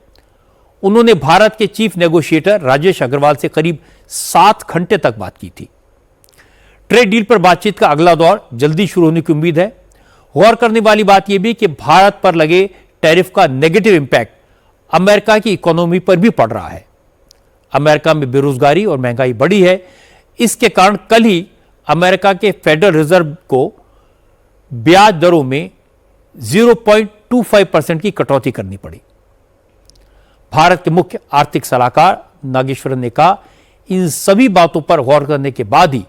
उन्होंने भारत के चीफ नेगोशिएटर राजेश अग्रवाल से करीब 7 घंटे तक बात की थी। ट्रेड डील पर बातचीत का अगला दौर जल्दी शुरू होने की उम्मीद है। गौर करने वाली बात यह भी कि भारत पर लगे टैरिफ का नेगेटिव इंपैक्ट अमेरिका की इकोनॉमी पर भी पड़ रहा है। अमेरिका में बेरोजगारी और महंगाई बढ़ी है। इसके कारण कल ही अमेरिका के फेडरल रिजर्व को ब्याज दरों में 0.25% की कटौती करनी पड़ी। भारत के मुख्य आर्थिक सलाहकार नागेश्वरन ने कहा इन सभी बातों पर गौर करने के बाद ही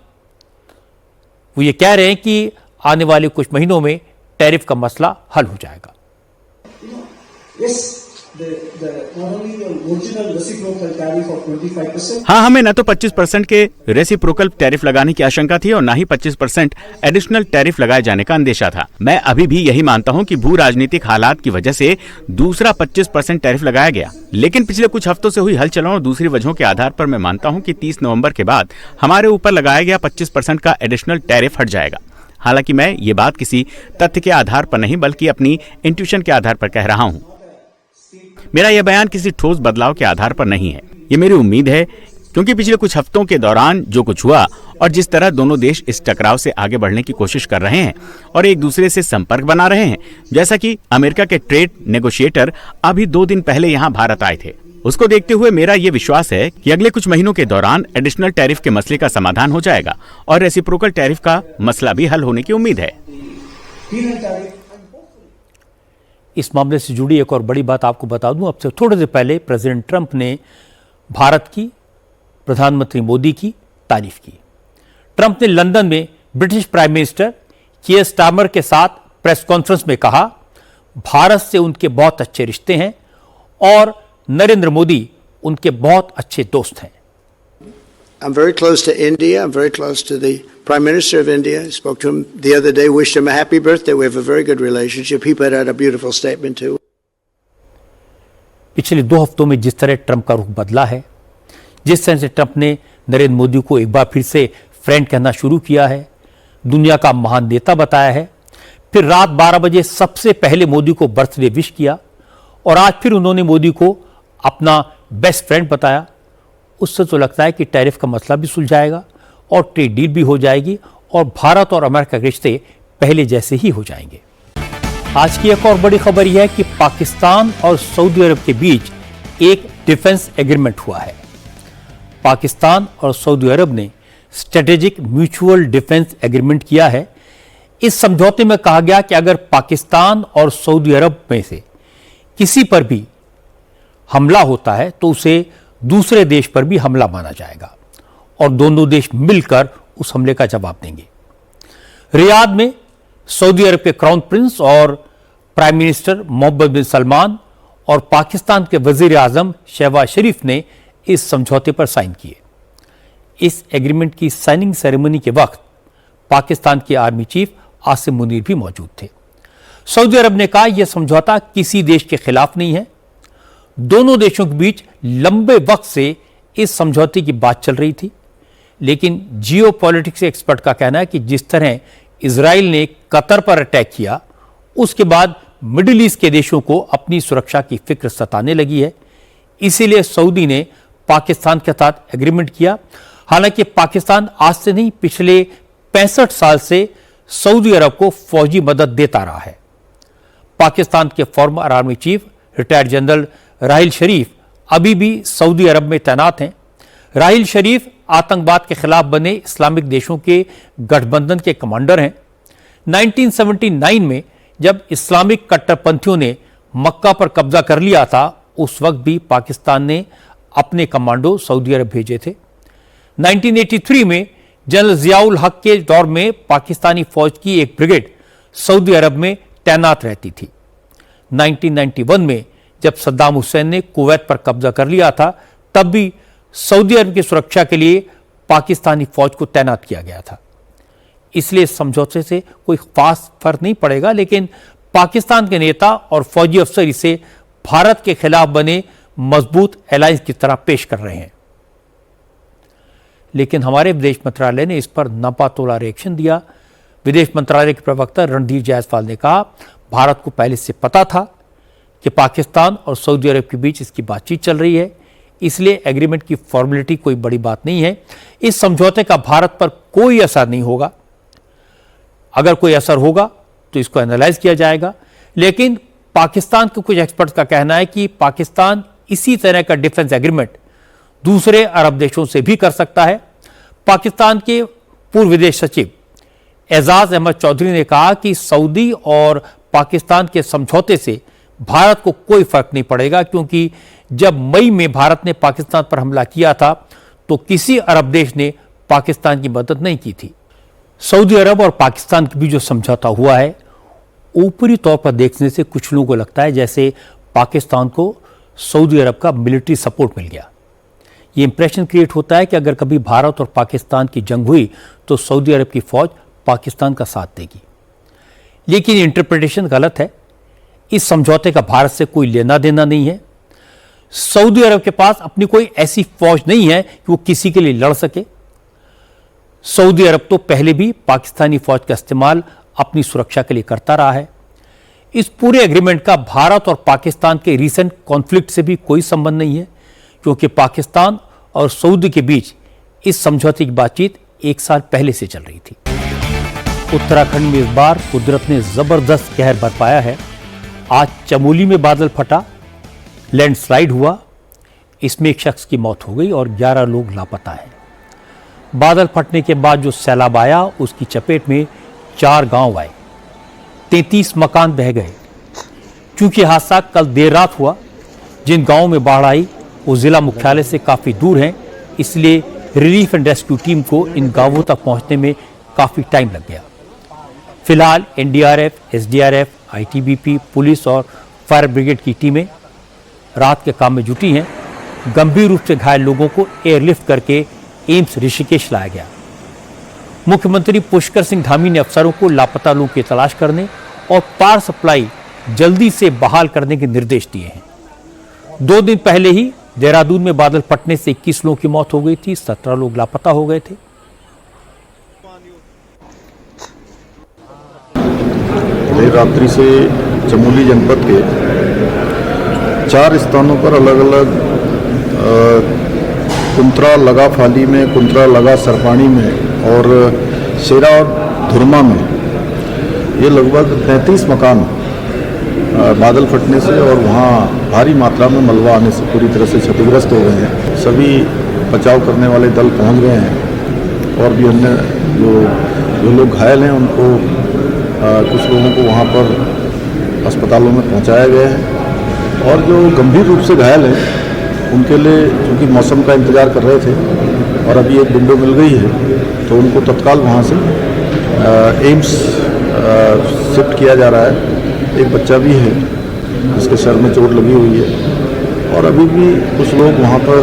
वो ये कह रहे हैं कि आने वाले कुछ महीनों में टैरिफ का मसला हल हो जाएगा। हाँ, हमें न तो 25% के रेसिप्रोकल टैरिफ लगाने की आशंका थी और न ही 25% एडिशनल टैरिफ लगाए जाने का अंदेशा था। मैं अभी भी यही मानता हूँ कि भू राजनीतिक हालात की वजह से दूसरा 25% टैरिफ लगाया गया, लेकिन पिछले कुछ हफ्तों से हुई हलचलों और दूसरी वजहों के आधार पर मैं मानता हूँ कि 30 नवंबर के बाद हमारे ऊपर लगाया गया 25% का एडिशनल टैरिफ हट जाएगा। हालांकि मैं ये बात किसी तथ्य के आधार पर नहीं बल्कि अपनी इंट्यूशन के आधार पर कह रहा हूँ। मेरा यह बयान किसी ठोस बदलाव के आधार पर नहीं है, ये मेरी उम्मीद है, क्योंकि पिछले कुछ हफ्तों के दौरान जो कुछ हुआ और जिस तरह दोनों देश इस टकराव से आगे बढ़ने की कोशिश कर रहे हैं और एक दूसरे से संपर्क बना रहे हैं, जैसा कि अमेरिका के ट्रेड नेगोशिएटर अभी 2 दिन पहले यहाँ भारत आए थे, उसको देखते हुए मेरा ये विश्वास है कि अगले कुछ महीनों के दौरान एडिशनल टैरिफ के मसले का समाधान हो जाएगा और रेसिप्रोकल टैरिफ का मसला भी हल होने की उम्मीद है। इस मामले से जुड़ी एक और बड़ी बात आपको बता दूं। अब से थोड़े देर पहले प्रेसिडेंट ट्रंप ने भारत की, प्रधानमंत्री मोदी की तारीफ की। ट्रंप ने लंदन में ब्रिटिश प्राइम मिनिस्टर कीयर स्टारमर के साथ प्रेस कॉन्फ्रेंस में कहा भारत से उनके बहुत अच्छे रिश्ते हैं और नरेंद्र मोदी उनके बहुत अच्छे दोस्त हैं। I'm very close to India. I'm very close to the Prime Minister of India. I spoke to him the other day, wished him a happy birthday. We have a very good relationship. He put out a beautiful statement too. पिछले 2 हफ्तों में जिस तरह Trump का रुख बदला है, जिस तरह से ट्रंप ने नरेंद्र मोदी को एक बार फिर से फ्रेंड कहना शुरू किया है, दुनिया का महान नेता बताया है, फिर रात 12 बजे सबसे पहले मोदी को बर्थडे विश किया और आज फिर उन्होंने मोदी को अपना बेस्ट फ्रेंड बताया, उससे तो लगता है कि टैरिफ का मसला भी सुलझाएगा और ट्रेड डील भी हो जाएगी और भारत और अमेरिका के रिश्ते पहले जैसे ही हो जाएंगे। आज की एक और बड़ी खबर यह है कि पाकिस्तान और सऊदी अरब के बीच एक डिफेंस एग्रीमेंट हुआ है। पाकिस्तान और सऊदी अरब ने स्ट्रेटेजिक म्यूचुअल डिफेंस एग्रीमेंट किया है। इस समझौते में कहा गया कि अगर पाकिस्तान और सऊदी अरब में से किसी पर भी हमला होता है तो उसे दूसरे देश पर भी हमला माना जाएगा और दोनों देश मिलकर उस हमले का जवाब देंगे। रियाद में सऊदी अरब के क्राउन प्रिंस और प्राइम मिनिस्टर मोहम्मद बिन सलमान और पाकिस्तान के वजीर आजम शहबाज शरीफ ने इस समझौते पर साइन किए। इस एग्रीमेंट की साइनिंग सेरेमनी के वक्त पाकिस्तान के आर्मी चीफ आसिम मुनीर भी मौजूद थे। सऊदी अरब ने कहा यह समझौता किसी देश के खिलाफ नहीं है, दोनों देशों के बीच लंबे वक्त से इस समझौते की बात चल रही थी, लेकिन जियोपॉलिटिक्स एक्सपर्ट का कहना है कि जिस तरह इजराइल ने कतर पर अटैक किया, उसके बाद मिडिल ईस्ट के देशों को अपनी सुरक्षा की फिक्र सताने लगी है। इसीलिए सऊदी ने पाकिस्तान के साथ एग्रीमेंट किया। हालांकि पाकिस्तान आज से नहीं, पिछले 65 साल से सऊदी अरब को फौजी मदद देता रहा है। पाकिस्तान के former army chief retired general Raheel Sharif अभी भी सऊदी अरब में तैनात हैं। राहिल शरीफ आतंकवाद के खिलाफ बने इस्लामिक देशों के गठबंधन के कमांडर हैं। 1979 में जब इस्लामिक कट्टरपंथियों ने मक्का पर कब्जा कर लिया था, उस वक्त भी पाकिस्तान ने अपने कमांडो सऊदी अरब भेजे थे। 1983 में जनरल जियाउल हक के दौर में पाकिस्तानी फौज की एक ब्रिगेड सऊदी अरब में तैनात रहती थी। 1991 में जब सद्दाम हुसैन ने कुवैत पर कब्जा कर लिया था, तब भी सऊदी अरब की सुरक्षा के लिए पाकिस्तानी फौज को तैनात किया गया था। इसलिए समझौते से कोई खास फर्क नहीं पड़ेगा, लेकिन पाकिस्तान के नेता और फौजी अफसर इसे भारत के खिलाफ बने मजबूत अलायंस की तरह पेश कर रहे हैं। लेकिन हमारे विदेश मंत्रालय ने इस पर नापातोला रिएक्शन दिया। विदेश मंत्रालय के प्रवक्ता रणधीर जायसवाल ने कहा, भारत को पहले से पता था कि पाकिस्तान और सऊदी अरब के बीच इसकी बातचीत चल रही है, इसलिए एग्रीमेंट की फॉर्मेलिटी कोई बड़ी बात नहीं है। इस समझौते का भारत पर कोई असर नहीं होगा। अगर कोई असर होगा तो इसको एनालाइज किया जाएगा। लेकिन पाकिस्तान के कुछ एक्सपर्ट्स का कहना है कि पाकिस्तान इसी तरह का डिफेंस एग्रीमेंट दूसरे अरब देशों से भी कर सकता है। पाकिस्तान के पूर्व विदेश सचिव एजाज अहमद चौधरी ने कहा कि सऊदी और पाकिस्तान के समझौते से भारत को कोई फर्क नहीं पड़ेगा, क्योंकि जब मई में भारत ने पाकिस्तान पर हमला किया था तो किसी अरब देश ने पाकिस्तान की मदद नहीं की थी। सऊदी अरब और पाकिस्तान के बीच जो समझौता हुआ है, ऊपरी तौर पर देखने से कुछ लोगों को लगता है जैसे पाकिस्तान को सऊदी अरब का मिलिट्री सपोर्ट मिल गया। ये इंप्रेशन क्रिएट होता है कि अगर कभी भारत और पाकिस्तान की जंग हुई तो सऊदी अरब की फौज पाकिस्तान का साथ देगी। लेकिन इंटरप्रिटेशन गलत है। इस समझौते का भारत से कोई लेना देना नहीं है। सऊदी अरब के पास अपनी कोई ऐसी फौज नहीं है कि वो किसी के लिए लड़ सके। सऊदी अरब तो पहले भी पाकिस्तानी फौज का इस्तेमाल अपनी सुरक्षा के लिए करता रहा है। इस पूरे एग्रीमेंट का भारत और पाकिस्तान के रीसेंट कॉन्फ्लिक्ट से भी कोई संबंध नहीं है, क्योंकि पाकिस्तान और सऊदी के बीच इस समझौते की बातचीत 1 साल पहले से चल रही थी। उत्तराखंड में इस बार कुदरत ने जबरदस्त कहर बरपाया है। आज चमोली में बादल फटा, लैंडस्लाइड हुआ, इसमें एक शख्स की मौत हो गई और 11 लोग लापता हैं। बादल फटने के बाद जो सैलाब आया, उसकी चपेट में 4 गांव आए, 33 मकान बह गए। चूंकि हादसा कल देर रात हुआ, जिन गांवों में बाढ़ आई वो जिला मुख्यालय से काफी दूर हैं, इसलिए रिलीफ एंड रेस्क्यू टीम को इन गांवों तक पहुंचने में काफी टाइम लग गया। फिलहाल एनडीआरएफ, एसडीआरएफ, आईटीबीपी, पुलिस और फायर ब्रिगेड की टीमें रात के काम में जुटी हैं। गंभीर रूप से घायल लोगों को एयरलिफ्ट करके एम्स ऋषिकेश लाया गया। मुख्यमंत्री पुष्कर सिंह धामी ने अफसरों को लापता लोगों की तलाश करने और पावर सप्लाई जल्दी से बहाल करने के निर्देश दिए हैं। 2 दिन पहले ही देहरादून में बादल फटने से 21 लोगों की मौत हो गई थी, 17 लोग लापता हो गए थे। देर रात्रि से चमोली जनपद के 4 स्थानों पर अलग अलग कुंत्रा लगा फाली में, कुंत्रा लगा सरपाणी में और शेरा और धुरमा में ये लगभग 33 मकान बादल फटने से और वहाँ भारी मात्रा में मलबा आने से पूरी तरह से क्षतिग्रस्त हो गए हैं। सभी बचाव करने वाले दल पहुँच गए हैं और भी अन्य जो लोग घायल हैं उनको कुछ लोगों को वहाँ पर अस्पतालों में पहुँचाया गया है और जो गंभीर रूप से घायल हैं उनके लिए चूँकि मौसम का इंतज़ार कर रहे थे और अभी एक विंडो मिल गई है तो उनको तत्काल वहाँ से एम्स शिफ्ट किया जा रहा है। एक बच्चा भी है जिसके सर में चोट लगी हुई है और अभी भी कुछ लोग वहाँ पर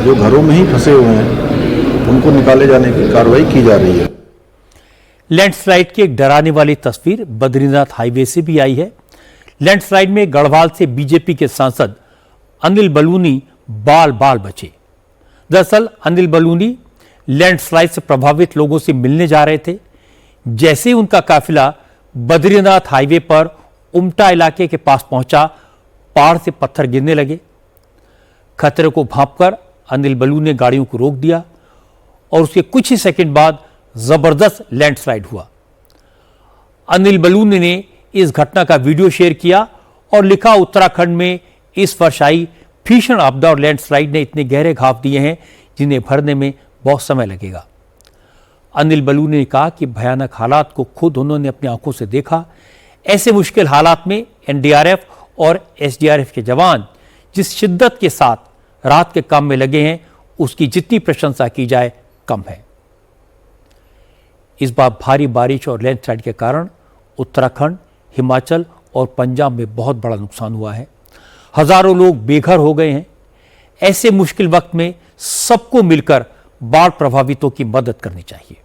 जो घरों में ही फंसे हुए हैं उनको निकाले जाने की कार्रवाई की जा रही है। लैंडस्लाइड की एक डराने वाली तस्वीर बद्रीनाथ हाईवे से भी आई है। लैंडस्लाइड में गढ़वाल से बीजेपी के सांसद अनिल बलूनी बाल बाल बचे। दरअसल अनिल बलूनी लैंडस्लाइड से प्रभावित लोगों से मिलने जा रहे थे। जैसे ही उनका काफिला बद्रीनाथ हाईवे पर उमटा इलाके के पास पहुंचा, पहाड़ से पत्थर गिरने लगे। खतरे को भांपकर अनिल बलूनी ने गाड़ियों को रोक दिया और उसके कुछ ही सेकंड बाद जबरदस्त लैंडस्लाइड हुआ। अनिल बलूनी ने इस घटना का वीडियो शेयर किया और लिखा, उत्तराखंड में इस वर्ष आई भीषण आपदा और लैंडस्लाइड ने इतने गहरे घाव दिए हैं जिन्हें भरने में बहुत समय लगेगा। अनिल बलूनी ने कहा कि भयानक हालात को खुद उन्होंने अपनी आंखों से देखा। ऐसे मुश्किल हालात में एनडीआरएफ और एसडीआरएफ के जवान जिस शिद्दत के साथ रात के काम में लगे हैं, उसकी जितनी प्रशंसा की जाए कम है। इस बार भारी बारिश और लैंडस्लाइड के कारण उत्तराखंड, हिमाचल और पंजाब में बहुत बड़ा नुकसान हुआ है। हजारों लोग बेघर हो गए हैं। ऐसे मुश्किल वक्त में सबको मिलकर बाढ़ प्रभावितों की मदद करनी चाहिए।